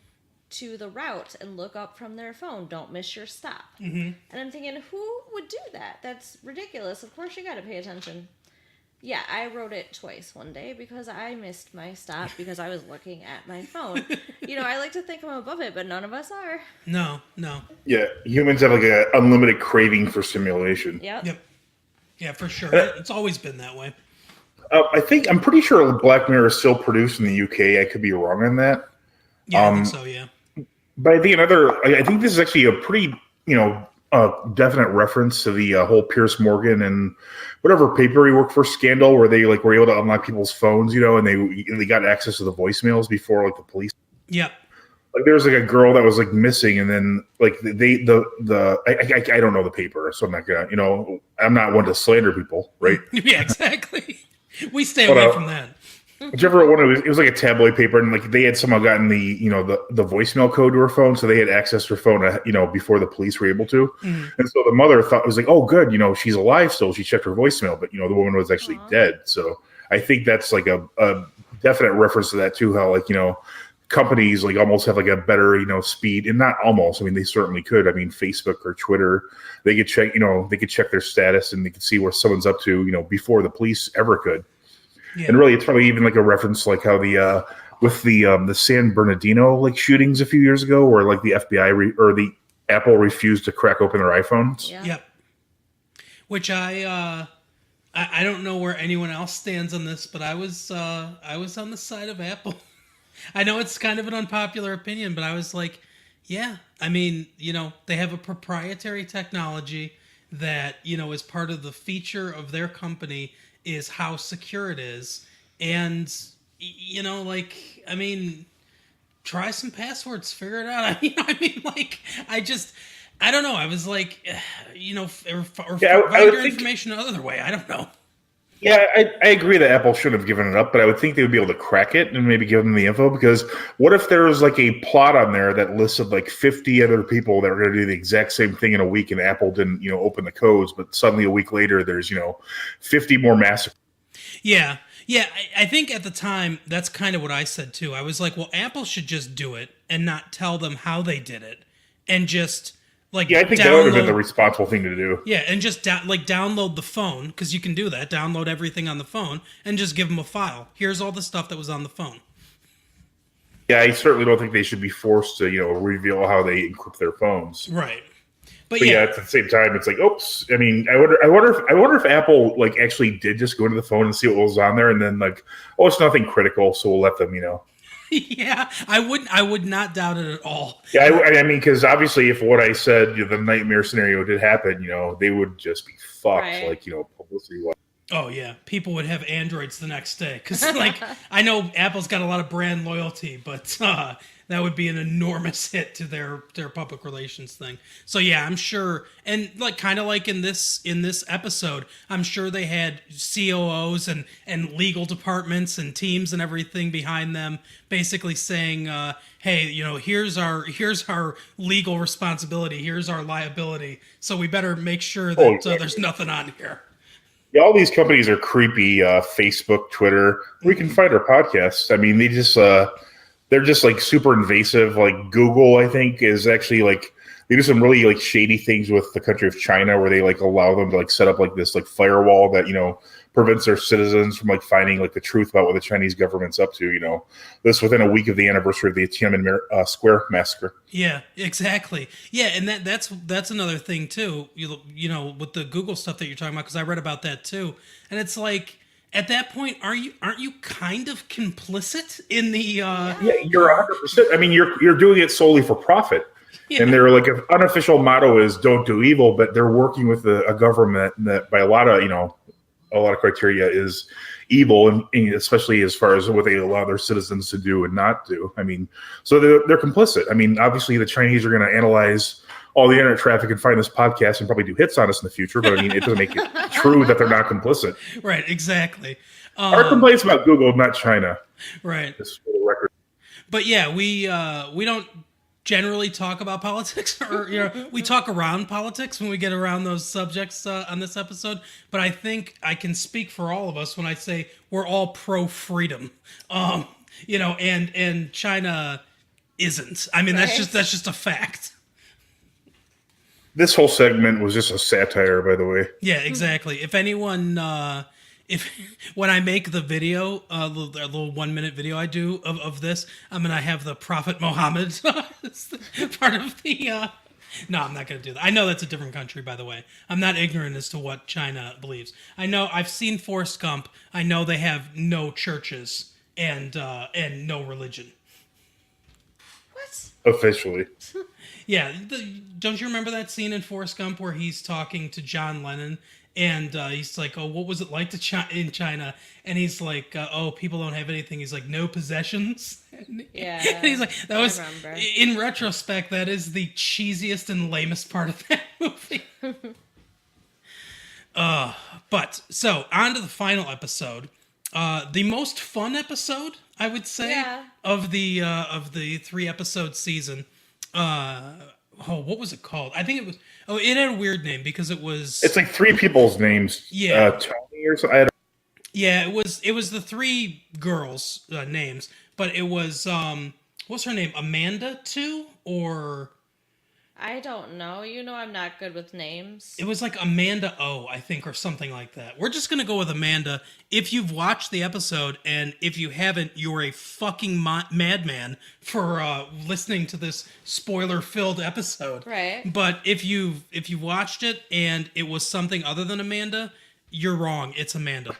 to the route and look up from their phone. Don't miss your stop. Mm-hmm. And I'm thinking, who would do that? That's ridiculous. Of course you got to pay attention. Yeah, I wrote it twice one day because I missed my stop because I was looking at my phone. I like to think I'm above it, but none of us are. No. Yeah, humans have like an unlimited craving for stimulation. Yep. Yeah, for sure. It's always been that way. I'm pretty sure Black Mirror is still produced in the UK. I could be wrong on that. Yeah, I think so, yeah. But I think this is actually a pretty, definite reference to the whole Piers Morgan and whatever paper he worked for scandal, where they like were able to unlock people's phones, and they got access to the voicemails before like the police. Yeah. Like there was like a girl that was like missing, and then like I don't know the paper, so I'm not gonna, I'm not one to slander people, right? Yeah, exactly. We stay away from that. Whichever one it was like a tabloid paper, and like they had somehow gotten the the voicemail code to her phone, so they had access to her phone, before the police were able to. Mm. And so the mother thought it was like, oh, good, she's alive still. She checked her voicemail, but the woman was actually dead. So I think that's like a definite reference to that too. How like companies like almost have like a better speed, and not almost. I mean, they certainly could. I mean, Facebook or Twitter, they could check their status and they could see where someone's up to before the police ever could. Yeah. And really, it's probably even like a reference, like how with the San Bernardino like shootings a few years ago, where like the FBI or the Apple refused to crack open their iPhones. Yeah. Yep. Which I don't know where anyone else stands on this, but I was on the side of Apple. I know it's kind of an unpopular opinion, but I was like, yeah. I mean, they have a proprietary technology that is part of the feature of their company. Is how secure it is, and try some passwords, figure it out. I don't know. I was like, or find your information another way. I don't know. Yeah, I agree that Apple should have given it up, but I would think they would be able to crack it and maybe give them the info, because what if there was like a plot on there that listed like 50 other people that were going to do the exact same thing in a week, and Apple didn't, open the codes, but suddenly a week later there's, 50 more massacres. Yeah. Yeah, I think at the time, that's kind of what I said too. I was like, well, Apple should just do it and not tell them how they did it, and just like I think that would have been the responsible thing to do. Yeah, and just download the phone, because you can do that. Download everything on the phone and just give them a file. Here's all the stuff that was on the phone. Yeah, I certainly don't think they should be forced to reveal how they encrypt their phones. Right. But yeah, at the same time, it's like, oops. I mean, I wonder if Apple like actually did just go into the phone and see what was on there, and then like, oh, it's nothing critical, so we'll let them, Yeah, I would not doubt it at all. Yeah, I mean, because obviously, if what I said, the nightmare scenario did happen, they would just be fucked, right. Like publicity wise. Oh yeah, people would have Androids the next day, because like I know Apple's got a lot of brand loyalty, but that would be an enormous hit to their public relations thing. So yeah, I'm sure, and like kind of like in this episode, I'm sure they had COOs and legal departments and teams and everything behind them, basically saying, hey, here's our legal responsibility, here's our liability, so we better make sure that there's nothing on here. Yeah, all these companies are creepy. Facebook, Twitter. We can find our podcasts. I mean, they're just like super invasive. Like Google, I think, is actually like they do some really like shady things with the country of China, where they like allow them to like set up like this like firewall that prevents their citizens from like finding like the truth about what the Chinese government's up to. This within a week of the anniversary of the Tiananmen Square massacre. Yeah, exactly. Yeah, and that's another thing too. With the Google stuff that you're talking about, because I read about that too, and it's like at that point, aren't you kind of complicit in the? Yeah, you're 100%. I mean, you're doing it solely for profit. Yeah. And their like unofficial motto is "Don't do evil," but they're working with a government that, by a lot of criteria, is evil, and especially as far as what they allow their citizens to do and not do. I mean, so they're complicit. I mean, obviously the Chinese are going to analyze all the internet traffic and find this podcast and probably do hits on us in the future. But I mean, it doesn't make it true that they're not complicit. Right, exactly. Our complaints about Google, not China. Right. Just for the record. But yeah, we don't generally talk about politics, or we talk around politics when we get around those subjects on this episode. But I think I can speak for all of us when I say we're all pro freedom. And China isn't. I mean, that's just a fact. This whole segment was just a satire, by the way. Yeah, exactly. If anyone, when I make the video, a little 1 minute video I do of this, I'm gonna have the Prophet Muhammad part of the. No, I'm not gonna do that. I know that's a different country, by the way. I'm not ignorant as to what China believes. I know I've seen Forrest Gump. I know they have no churches and no religion. What? Officially. Yeah, don't you remember that scene in Forrest Gump where he's talking to John Lennon and he's like, "Oh, what was it like in China?" And he's like, "Oh, people don't have anything." He's like, "No possessions." Yeah. And he's like, "That was." remember. In retrospect, that is the cheesiest and lamest part of that movie. But so on to the final episode, the most fun episode, I would say, Yeah. of the 3-episode season. What was it called? I think it was. Oh, it had a weird name because it was. It's like 3 people's names. Yeah. Tony or something. Yeah, it was the 3 girls' names, but it was what's her name? Amanda too, or I don't know. I'm not good with names. it was like Amanda O, I think, or something like that. We're just gonna go with Amanda. If you've watched the episode, and if you haven't, you're a fucking madman for listening to this spoiler-filled episode. Right. But if you watched it and it was something other than Amanda, you're wrong. It's Amanda.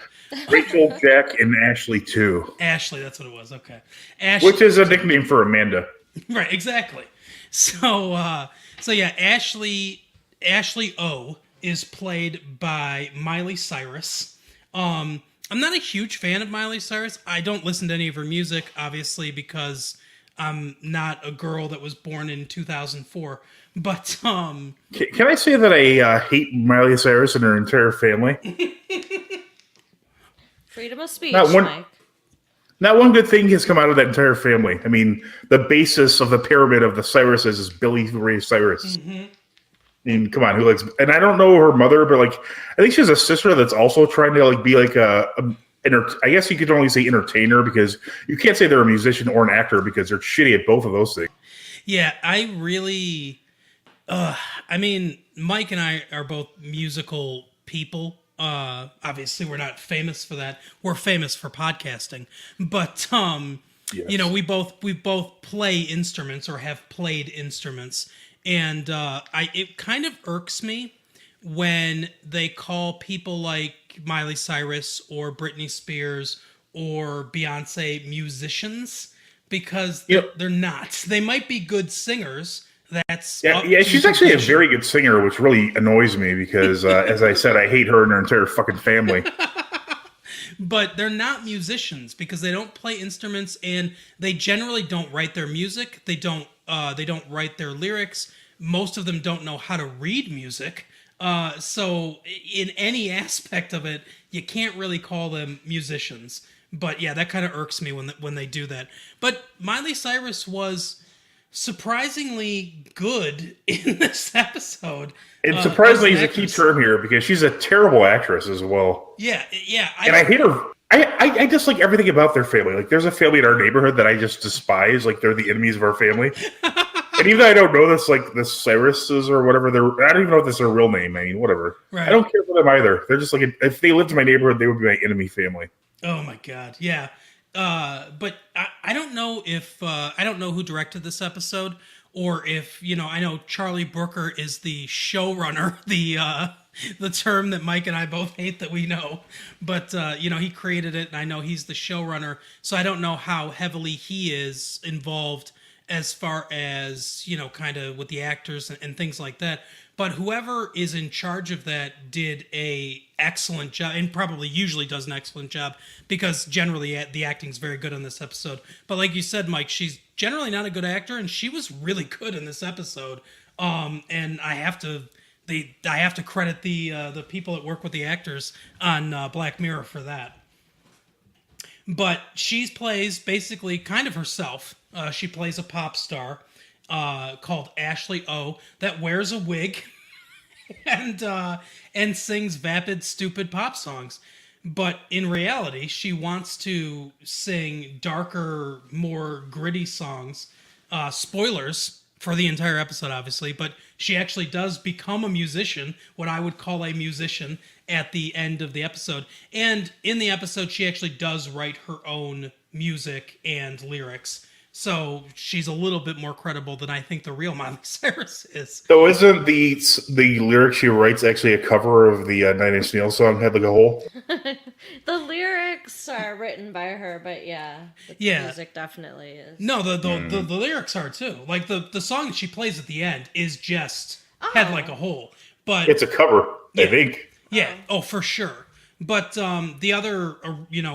Rachel, Jack, and Ashley too. Ashley, that's what it was. Okay. Ashley. Which is a nickname for Amanda. Right, exactly. So yeah, Ashley O is played by Miley Cyrus. I'm not a huge fan of Miley Cyrus. I don't listen to any of her music, obviously, because I'm not a girl that was born in 2004. But Can I say that I hate Miley Cyrus and her entire family? Freedom of speech, Not one- Mike. Not one good thing has come out of that entire family. I mean, the basis of the pyramid of the Cyruses is Billy Ray Cyrus. Mm-hmm. I mean, come on, who likes? And I don't know her mother, but like, I think she has a sister that's also trying to like be like I guess you could only say entertainer, because you can't say they're a musician or an actor because they're shitty at both of those things. yeah, I really, I mean, Mike and I are both musical people. Obviously we're not famous for that. We're famous for podcasting, but Yes. we both play instruments or have played instruments, and it kind of irks me when they call people like Miley Cyrus or Britney Spears or Beyonce musicians, because they're not. They might be good singers. That's Yeah, she's actually a very good singer, which really annoys me because, as I said, I hate her and her entire fucking family. But they're not musicians because they don't play instruments, and they generally don't write their music. They don't write their lyrics. Most of them don't know how to read music. So in any aspect of it, you can't really call them musicians. But yeah, that kind of irks me when they do that. But Miley Cyrus was surprisingly good in this episode. And surprisingly, as is an a key actress. term here because she's a terrible actress as well. Yeah. And I hate her. I just like everything about their family. Like, there's a family in our neighborhood that I just despise. Like, they're the enemies of our family. And even though I don't know this, like, the Cyruses or whatever, I don't even know if this is their real name. I mean, whatever. Right. I don't care for them either. They're just like, if they lived in my neighborhood, they would be my enemy family. Oh my god, yeah. But I don't know if I don't know who directed this episode, or if I know Charlie Brooker is the showrunner, the term that Mike and I both hate that we know. But he created it, and I know he's the showrunner. So I don't know how heavily he is involved as far as, kind of with the actors and things like that. But whoever is in charge of that did a excellent job, and probably usually does an excellent job, because generally the acting's very good on this episode. But like you said, Mike, she's generally not a good actor, and she was really good in this episode. And I have to credit the people that work with the actors on Black Mirror for that. But she plays basically kind of herself. She plays a pop star called Ashley O that wears a wig and sings vapid, stupid pop songs. But in reality, she wants to sing darker, more gritty songs. Spoilers for the entire episode, obviously, but she actually does become a musician, what I would call a musician, at the end of the episode. And in the episode, she actually does write her own music and lyrics. So she's a little bit more credible than I think the real Miley Cyrus is. So isn't the lyrics she writes actually a cover of the Nine Inch Nails song "Head Like a Hole"? The lyrics are written by her, but the music definitely is. No, the lyrics are too. Like the song that she plays at the end is just "Head Like a Hole," but it's a cover, I think. Yeah, for sure. But the other,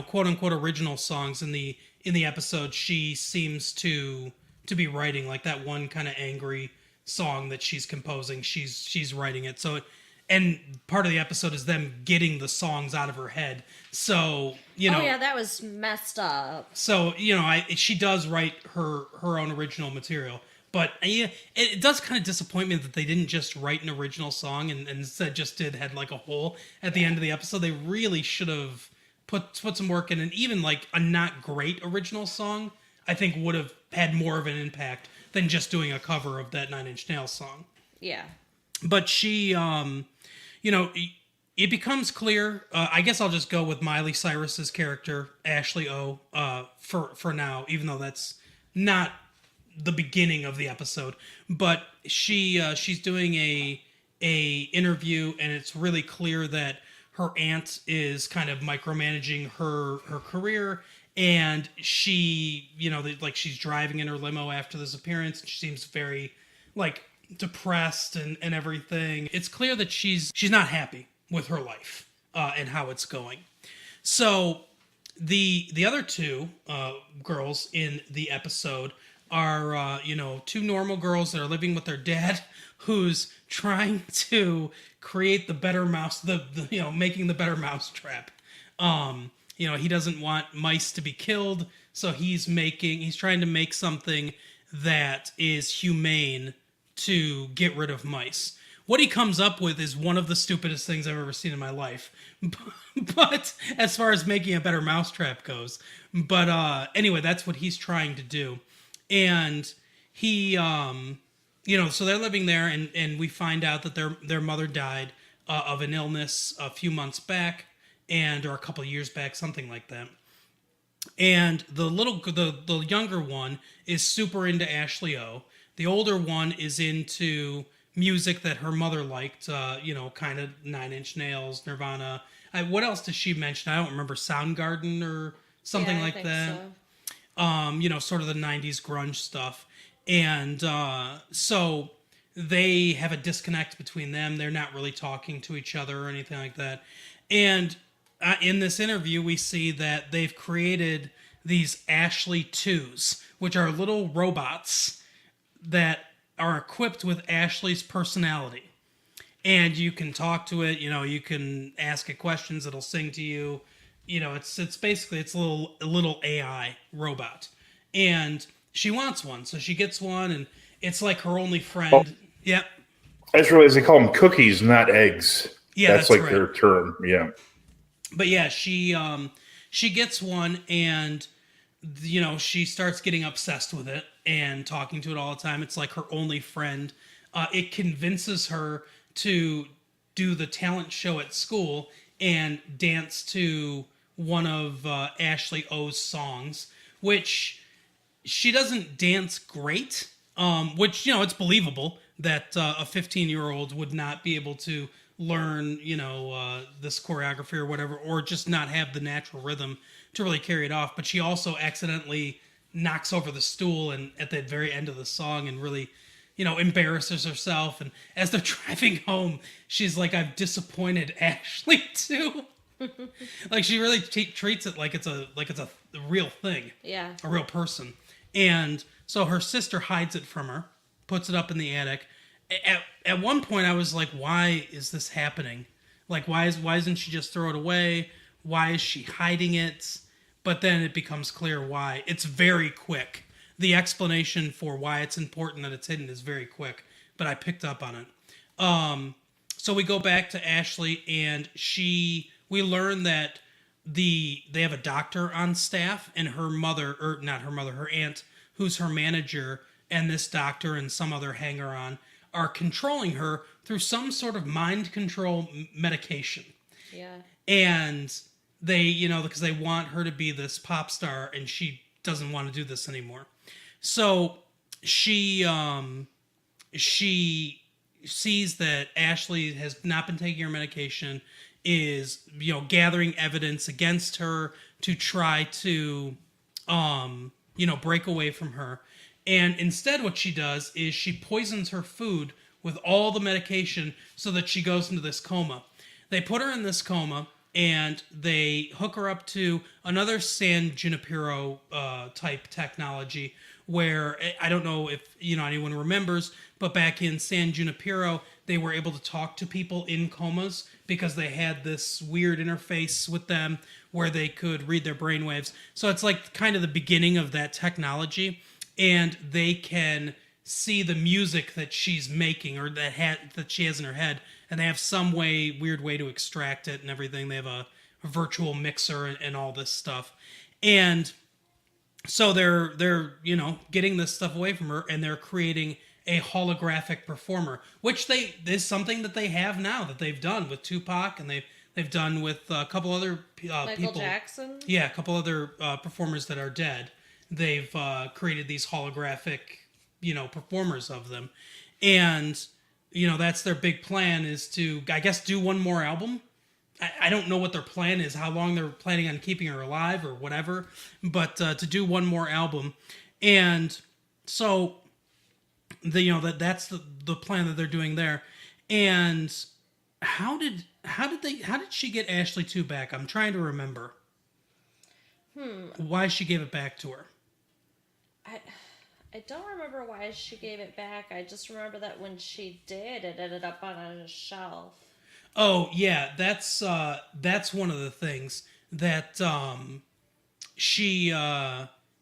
quote unquote original songs in the episode, she seems to be writing, like that one kind of angry song that she's composing. She's writing it. So, and part of the episode is them getting the songs out of her head. So, Oh yeah, that was messed up. So, she does write her own original material. But it does kind of disappoint me that they didn't just write an original song and instead just did "Head Like a Hole" at the end of the episode. They really should have put some work in, and even like a not great original song, I think would have had more of an impact than just doing a cover of that Nine Inch Nails song. Yeah. But she, it becomes clear. I guess I'll just go with Miley Cyrus's character, Ashley O, for now, even though that's not the beginning of the episode. But she's doing a interview, and it's really clear that her aunt is kind of micromanaging her career, and she, she's driving in her limo after this appearance, and she seems very depressed and everything. It's clear that she's not happy with her life and how it's going. So the other two girls in the episode are two normal girls that are living with their dad, who's trying to create the better mouse, making the better mousetrap. He doesn't want mice to be killed, so he's trying to make something that is humane to get rid of mice. What he comes up with is one of the stupidest things I've ever seen in my life. But as far as making a better mousetrap goes. But anyway, that's what he's trying to do. And he, so they're living there, and we find out that their mother died of an illness a few months back, or a couple of years back, something like that. And the younger one is super into Ashley O. The older one is into music that her mother liked, kind of Nine Inch Nails, Nirvana. What else did she mention? I don't remember. Soundgarden or something like that. So. Sort of the 90s grunge stuff. And so they have a disconnect between them. They're not really talking to each other or anything like that. And in this interview, we see that they've created these Ashley 2s, which are little robots that are equipped with Ashley's personality. And you can talk to it, you can ask it questions, it'll sing to you. It's basically a little AI robot. And she wants one, so she gets one, and it's like her only friend. Oh. Yep. I just realized they call them cookies, not eggs. Yeah, that's like right. Their term. Yeah. But yeah, she gets one, and she starts getting obsessed with it and talking to it all the time. It's like her only friend. It convinces her to do the talent show at school and dance to one of Ashley O's songs, which she doesn't dance great, which, it's believable that a 15-year-old would not be able to learn, this choreography or whatever, or just not have the natural rhythm to really carry it off. But she also accidentally knocks over the stool and at the very end of the song and really, embarrasses herself. And as they're driving home, she's like, "I've disappointed Ashley too." Like she really treats it like it's a real thing, Yeah. a real person. And so her sister hides it from her, puts it up in the attic. At one point, I was like, "Why is this happening? Like, why isn't she just throw it away? Why is she hiding it?" But then it becomes clear why. It's very quick. The explanation for why it's important that it's hidden is very quick, but I picked up on it. So we go back to Ashley, and we learn that they have a doctor on staff, and her mother, or not her mother, her aunt, who's her manager, and this doctor and some other hanger-on are controlling her through some sort of mind control medication. Yeah. And they, because they want her to be this pop star, and she doesn't want to do this anymore. So she sees that Ashley has not been taking her medication, is, gathering evidence against her to try to, break away from her. And instead what she does is she poisons her food with all the medication so that she goes into this coma. They put her in this coma, and they hook her up to another San Junipero type technology, where I don't know if anyone remembers, but back in San Junipero, they were able to talk to people in comas because they had this weird interface with them where they could read their brainwaves. So it's like kind of the beginning of that technology, and they can see the music that she's making or that she has in her head, and they have some weird way to extract it and everything. They have a virtual mixer and all this stuff. And so they're getting this stuff away from her, and they're creating a holographic performer, which is something that they have now, that they've done with Tupac, and they've done with a couple other people. Michael Jackson? Yeah, a couple other performers that are dead. They've created these holographic, performers of them. And, that's their big plan, is to, I guess, do one more album. I don't know what their plan is, how long they're planning on keeping her alive or whatever, but to do one more album. And so, that's the plan that they're doing there. And how did she get Ashley 2 back? I'm trying to remember. Why she gave it back to her. I don't remember why she gave it back. I just remember that when she did, it ended up on a shelf. Oh yeah, that's one of the things that she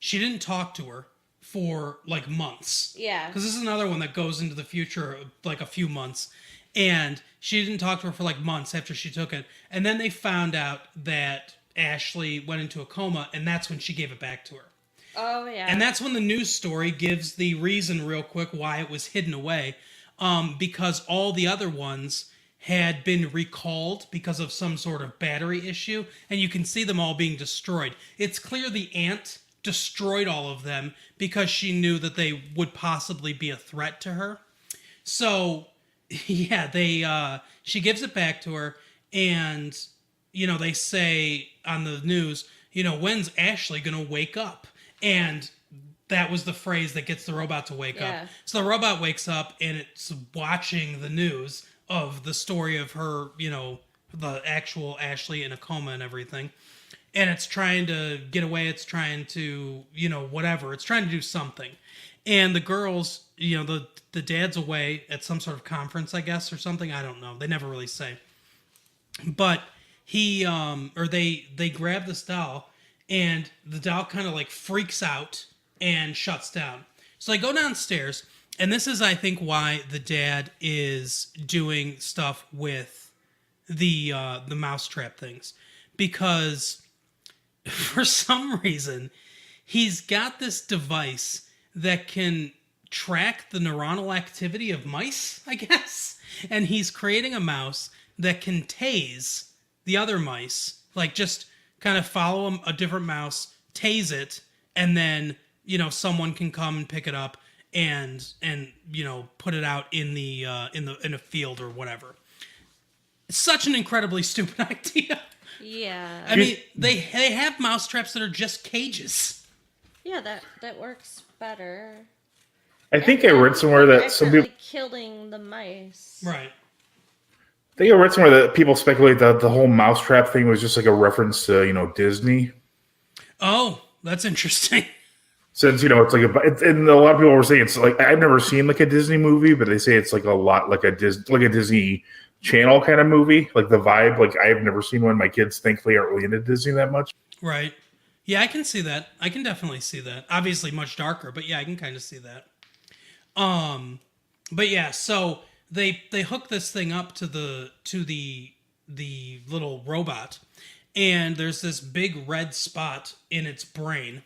didn't talk to her for like months. Yeah. Because this is another one that goes into the future, like a few months, and she didn't talk to her for like months after she took it, and then they found out that Ashley went into a coma, and that's when she gave it back to her. Oh yeah. And that's when the news story gives the reason real quick why it was hidden away, because all the other ones had been recalled because of some sort of battery issue, and you can see them all being destroyed. It's clear the aunt destroyed all of them because she knew that they would possibly be a threat to her. So, yeah, she gives it back to her, and, they say on the news, when's Ashley gonna wake up? And that was the phrase that gets the robot to wake up. So the robot wakes up, and it's watching the news of the story of her, the actual Ashley in a coma and everything. And it's trying to get away. It's trying to, whatever. It's trying to do something. And the girls, the dad's away at some sort of conference, I guess, or something. I don't know. They never really say. But they grab this doll, and the doll kind of like freaks out and shuts down. So they go downstairs, and this is, I think, why the dad is doing stuff with the mousetrap things, because for some reason he's got this device that can track the neuronal activity of mice, I guess, and he's creating a mouse that can tase the other mice, like just kind of follow a different mouse, tase it, and then someone can come and pick it up and put it out in a field or whatever. It's such an incredibly stupid idea. Yeah. I mean, they have mousetraps that are just cages. Yeah, that works better. I think I read somewhere that some people. Killing the mice. Right. I think I read somewhere that people speculate that the whole mousetrap thing was just like a reference to Disney. Oh, that's interesting. Since it's like and a lot of people were saying it's like I've never seen like a Disney movie, but they say it's like a lot like a Disney Channel kind of movie, like the vibe. Like I've never seen one. My kids thankfully aren't really into Disney that much. Right. Yeah, I can see that. I can definitely see that. Obviously much darker, but yeah, I can kind of see that. But yeah, so they hook this thing up to the little robot, and there's this big red spot in its brain,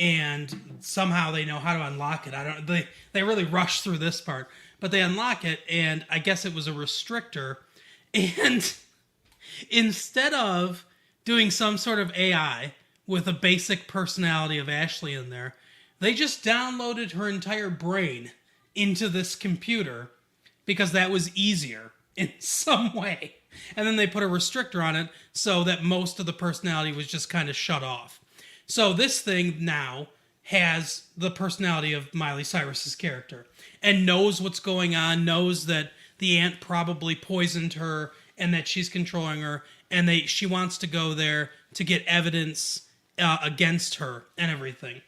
and somehow they know how to unlock it. They really rush through this part, but they unlock it, and I guess it was a restrictor, and instead of doing some sort of AI with a basic personality of Ashley in there, they just downloaded her entire brain into this computer because that was easier in some way. And then they put a restrictor on it so that most of the personality was just kind of shut off. So this thing now has the personality of Miley Cyrus's character and knows what's going on, knows that the ant probably poisoned her and that she's controlling her, and she wants to go there to get evidence against her and everything.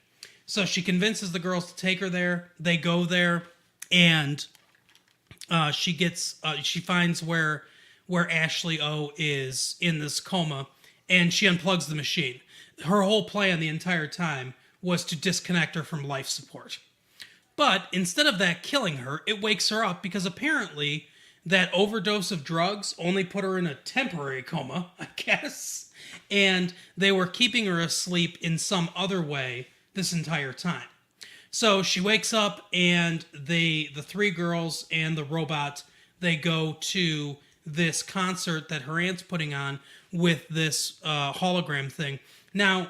So she convinces the girls to take her there. They go there, and she finds where Ashley O is in this coma, and she unplugs the machine. Her whole plan the entire time was to disconnect her from life support. But instead of that killing her, it wakes her up because apparently that overdose of drugs only put her in a temporary coma, I guess. And they were keeping her asleep in some other way this entire time. So she wakes up, and the three girls and the robot, they go to this concert that her aunt's putting on with this hologram thing. Now,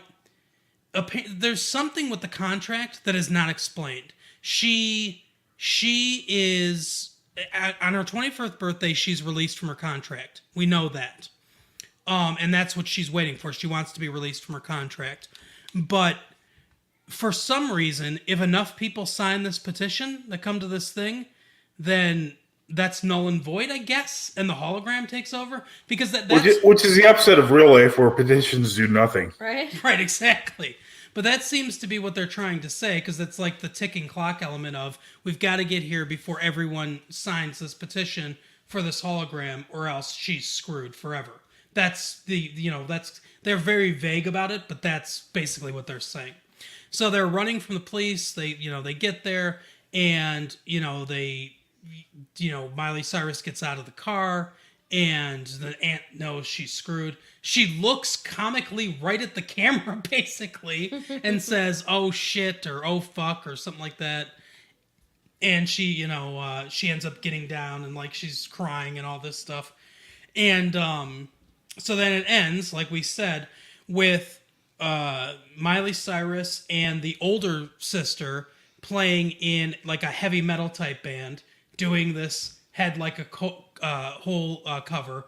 there's something with the contract that is not explained. She is, on her 21st birthday, she's released from her contract. We know that. And that's what she's waiting for. She wants to be released from her contract. But for some reason, if enough people sign this petition that come to this thing, then that's null and void, I guess, and the hologram takes over, because which is the opposite of real life, where petitions do nothing. Right, exactly. But that seems to be what they're trying to say, because it's like the ticking clock element of, we've got to get here before everyone signs this petition for this hologram, or else she's screwed forever. That's they're very vague about it, but that's basically what they're saying. So they're running from the police. They get there, and Miley Cyrus gets out of the car, and the aunt knows she's screwed. She looks comically right at the camera, basically, and says, "Oh shit," or "Oh fuck," or something like that. And she ends up getting down, and like she's crying and all this stuff. And so then it ends, like we said, with Miley Cyrus and the older sister playing in like a heavy metal type band, doing this Head Like a whole cover,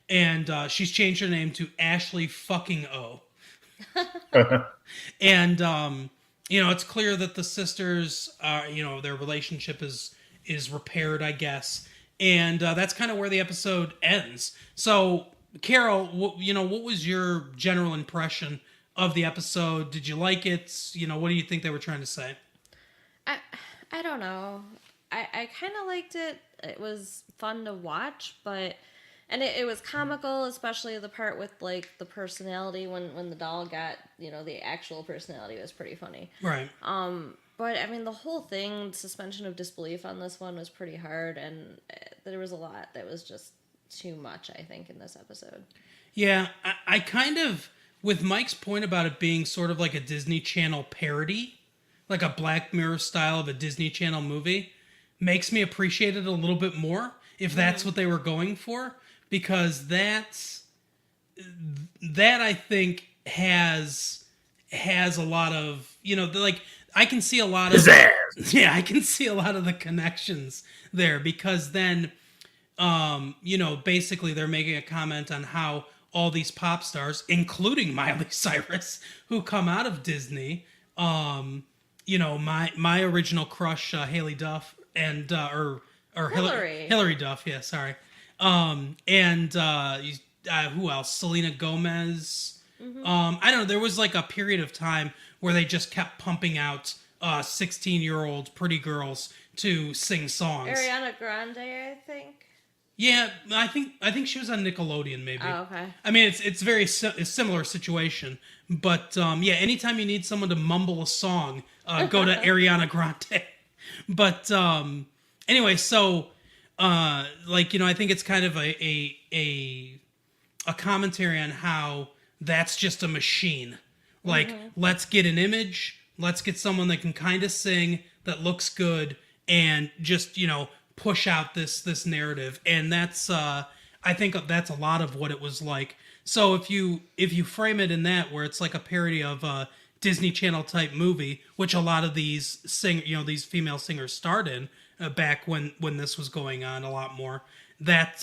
and she's changed her name to Ashley fucking O. And it's clear that the sisters their relationship is repaired, I guess, and that's kind of where the episode ends. So Carol, what was your general impression of the episode? Did you like it? What do you think they were trying to say? I don't know. I kind of liked it. It was fun to watch, and it was comical, especially the part with like the personality when the doll got, the actual personality was pretty funny. Right. But I mean, the whole thing, suspension of disbelief on this one was pretty hard, and there was a lot that was just too much, I think, in this episode. Yeah, I kind of, with Mike's point about it being sort of like a Disney Channel parody, like a Black Mirror style of a Disney Channel movie, makes me appreciate it a little bit more, if that's what they were going for, because that I think has a lot of, I can see a lot of I can see a lot of the connections there, because then basically they're making a comment on how all these pop stars, including Miley Cyrus, who come out of Disney, My original crush, Haley Duff, and or Hillary Duff. Yeah, sorry. Who else? Selena Gomez. I don't know. There was like a period of time where they just kept pumping out 16-year-old pretty girls to sing songs. Ariana Grande, I think. Yeah, I think she was on Nickelodeon, maybe. Oh, okay. I mean, it's very a similar situation, but anytime you need someone to mumble a song, go to Ariana Grande. But anyway, so I think it's kind of a commentary on how that's just a machine. Like, let's get an image, let's get someone that can kind of sing, that looks good, and just push out this narrative. And that's I think that's a lot of what it was like. So if you frame it in that, where it's like a parody of a Disney Channel type movie, which a lot of these these female singers starred in back when this was going on a lot more, that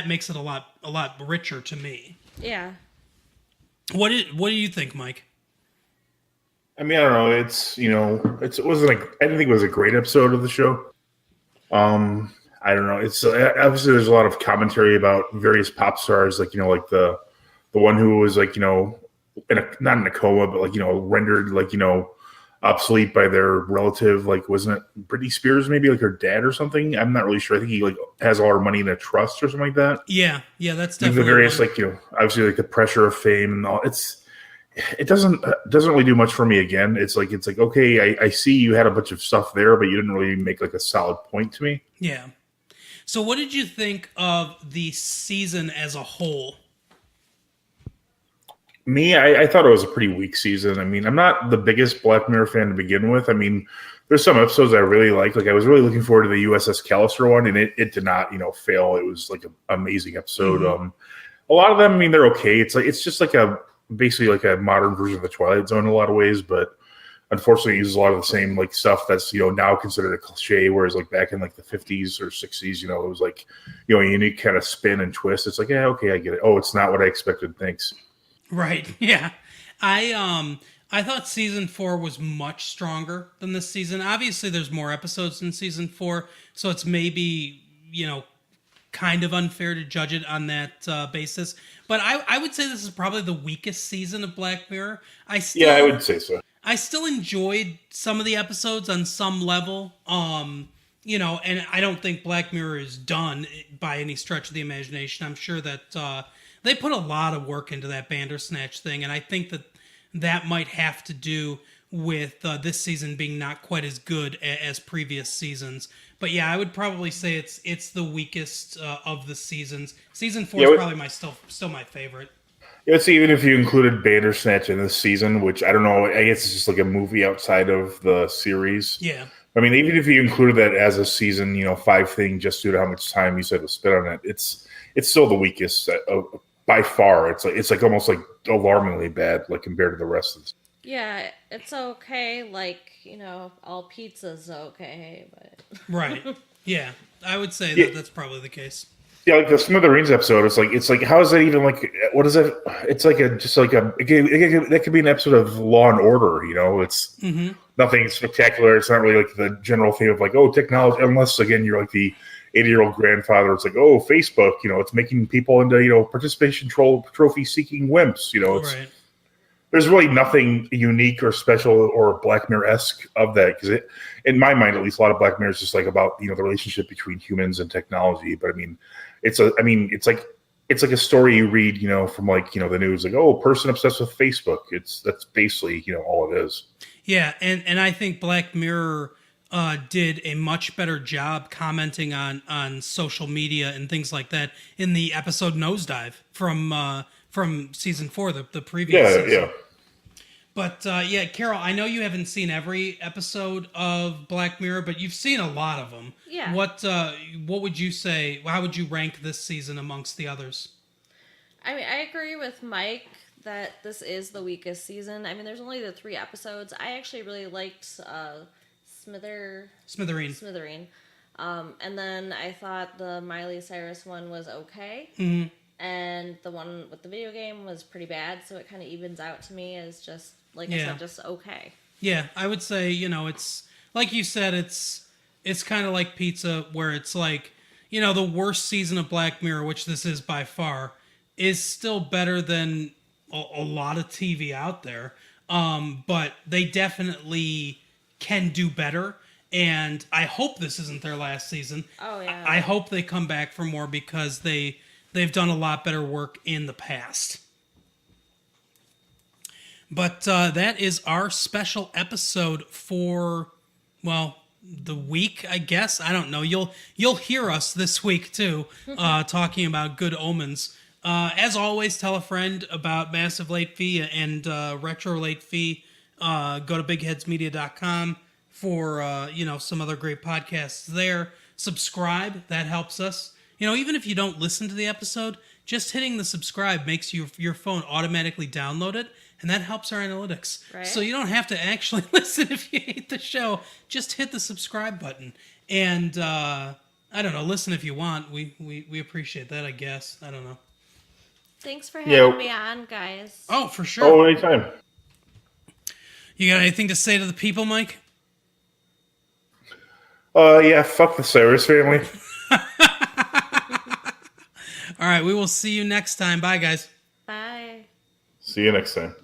makes it a lot richer to me. Yeah. What do you think, Mike? I mean, I don't know. It wasn't like, I didn't think it was a great episode of the show. I don't know. It's obviously there's a lot of commentary about various pop stars, like the one who was like not in a coma, but like rendered like obsolete by their relative. Like, wasn't it Britney Spears? Maybe like her dad or something. I'm not really sure. I think he like has all her money in a trust or something like that. Yeah, that's like definitely the various one. Like obviously like the pressure of fame and all. It doesn't really do much for me. Again, it's like okay, I see you had a bunch of stuff there, but you didn't really make like a solid point to me. Yeah. So what did you think of the season as a whole? Me, I thought it was a pretty weak season. I mean, I'm not the biggest Black Mirror fan to begin with. I mean, there's some episodes I really liked. Like, I was really looking forward to the USS Callister one, and it did not, fail. It was like an amazing episode. Mm-hmm. A lot of them, I mean, they're okay. It's just like basically like a modern version of the Twilight Zone in a lot of ways, but unfortunately it uses a lot of the same like stuff that's now considered a cliche, whereas like back in like the 50s or 60s, it was like a unique kind of spin and twist. It's like, yeah, okay, I get it. Oh, it's not what I expected. Thanks. Right. Yeah. I thought season 4 was much stronger than this season. Obviously there's more episodes in season 4, so it's maybe kind of unfair to judge it on that basis, but I would say this is probably the weakest season of Black Mirror. I would say so. I still enjoyed some of the episodes on some level, and I don't think Black Mirror is done by any stretch of the imagination. I'm sure that they put a lot of work into that Bandersnatch thing, and I think that might have to do with this season being not quite as good as previous seasons. But yeah, I would probably say it's the weakest of the seasons. Season 4 is probably still my favorite. It's even if you included Bandersnatch in this season, which I don't know, I guess it's just like a movie outside of the series. Yeah. I mean, even if you included that as a season, 5 thing, just due to how much time you said was spent on it, it's still the weakest by far. It's like almost like alarmingly bad, like compared to the rest of this. Yeah, it's okay. Like, all pizza's okay, but right. Yeah, I would say that's probably the case. Yeah, like the Smithereens episode, it's like how is that even like? What is it? It's like that could be an episode of Law and Order. It's nothing spectacular. It's not really like the general theme of like, oh, technology. Unless again you're like the 80-year-old grandfather. It's like, oh, Facebook. It's making people into participation trophy seeking wimps. Right. There's really nothing unique or special or Black Mirror-esque of that, because in my mind, at least, a lot of Black Mirror is just like about the relationship between humans and technology. But I mean, it's like a story you read, from like the news, like, oh, person obsessed with Facebook. That's basically all it is. Yeah, and I think Black Mirror did a much better job commenting on social media and things like that in the episode Nosedive from season 4, the previous season. Yeah. But Carol, I know you haven't seen every episode of Black Mirror, but you've seen a lot of them. Yeah. What would you say? How would you rank this season amongst the others? I mean, I agree with Mike that this is the weakest season. I mean, there's only the 3 episodes. I actually really liked Smithereen. And then I thought the Miley Cyrus one was okay. Mm-hmm. And the one with the video game was pretty bad, so it kind of evens out to me as just like I Yeah. said, just okay. Yeah, I would say, it's like you said, it's kind of like pizza, where it's like, the worst season of Black Mirror, which this is by far, is still better than a lot of TV out there. But they definitely can do better. And I hope this isn't their last season. Oh, yeah. I hope they come back for more, because they've done a lot better work in the past. But that is our special episode for, well, the week, I guess. I don't know. You'll hear us this week too, talking about Good Omens. As always, tell a friend about Massive Late Fee and Retro Late Fee. Go to bigheadsmedia.com for some other great podcasts there. Subscribe, that helps us. Even if you don't listen to the episode, just hitting the subscribe makes your phone automatically download it, and that helps our analytics. Right. So you don't have to actually listen if you hate the show. Just hit the subscribe button. And, I don't know, listen if you want. We appreciate that, I guess. I don't know. Thanks for having me on, guys. Oh, for sure. Oh, anytime. You got anything to say to the people, Mike? Yeah, fuck the Cyrus family. All right, we will see you next time. Bye, guys. Bye. See you next time.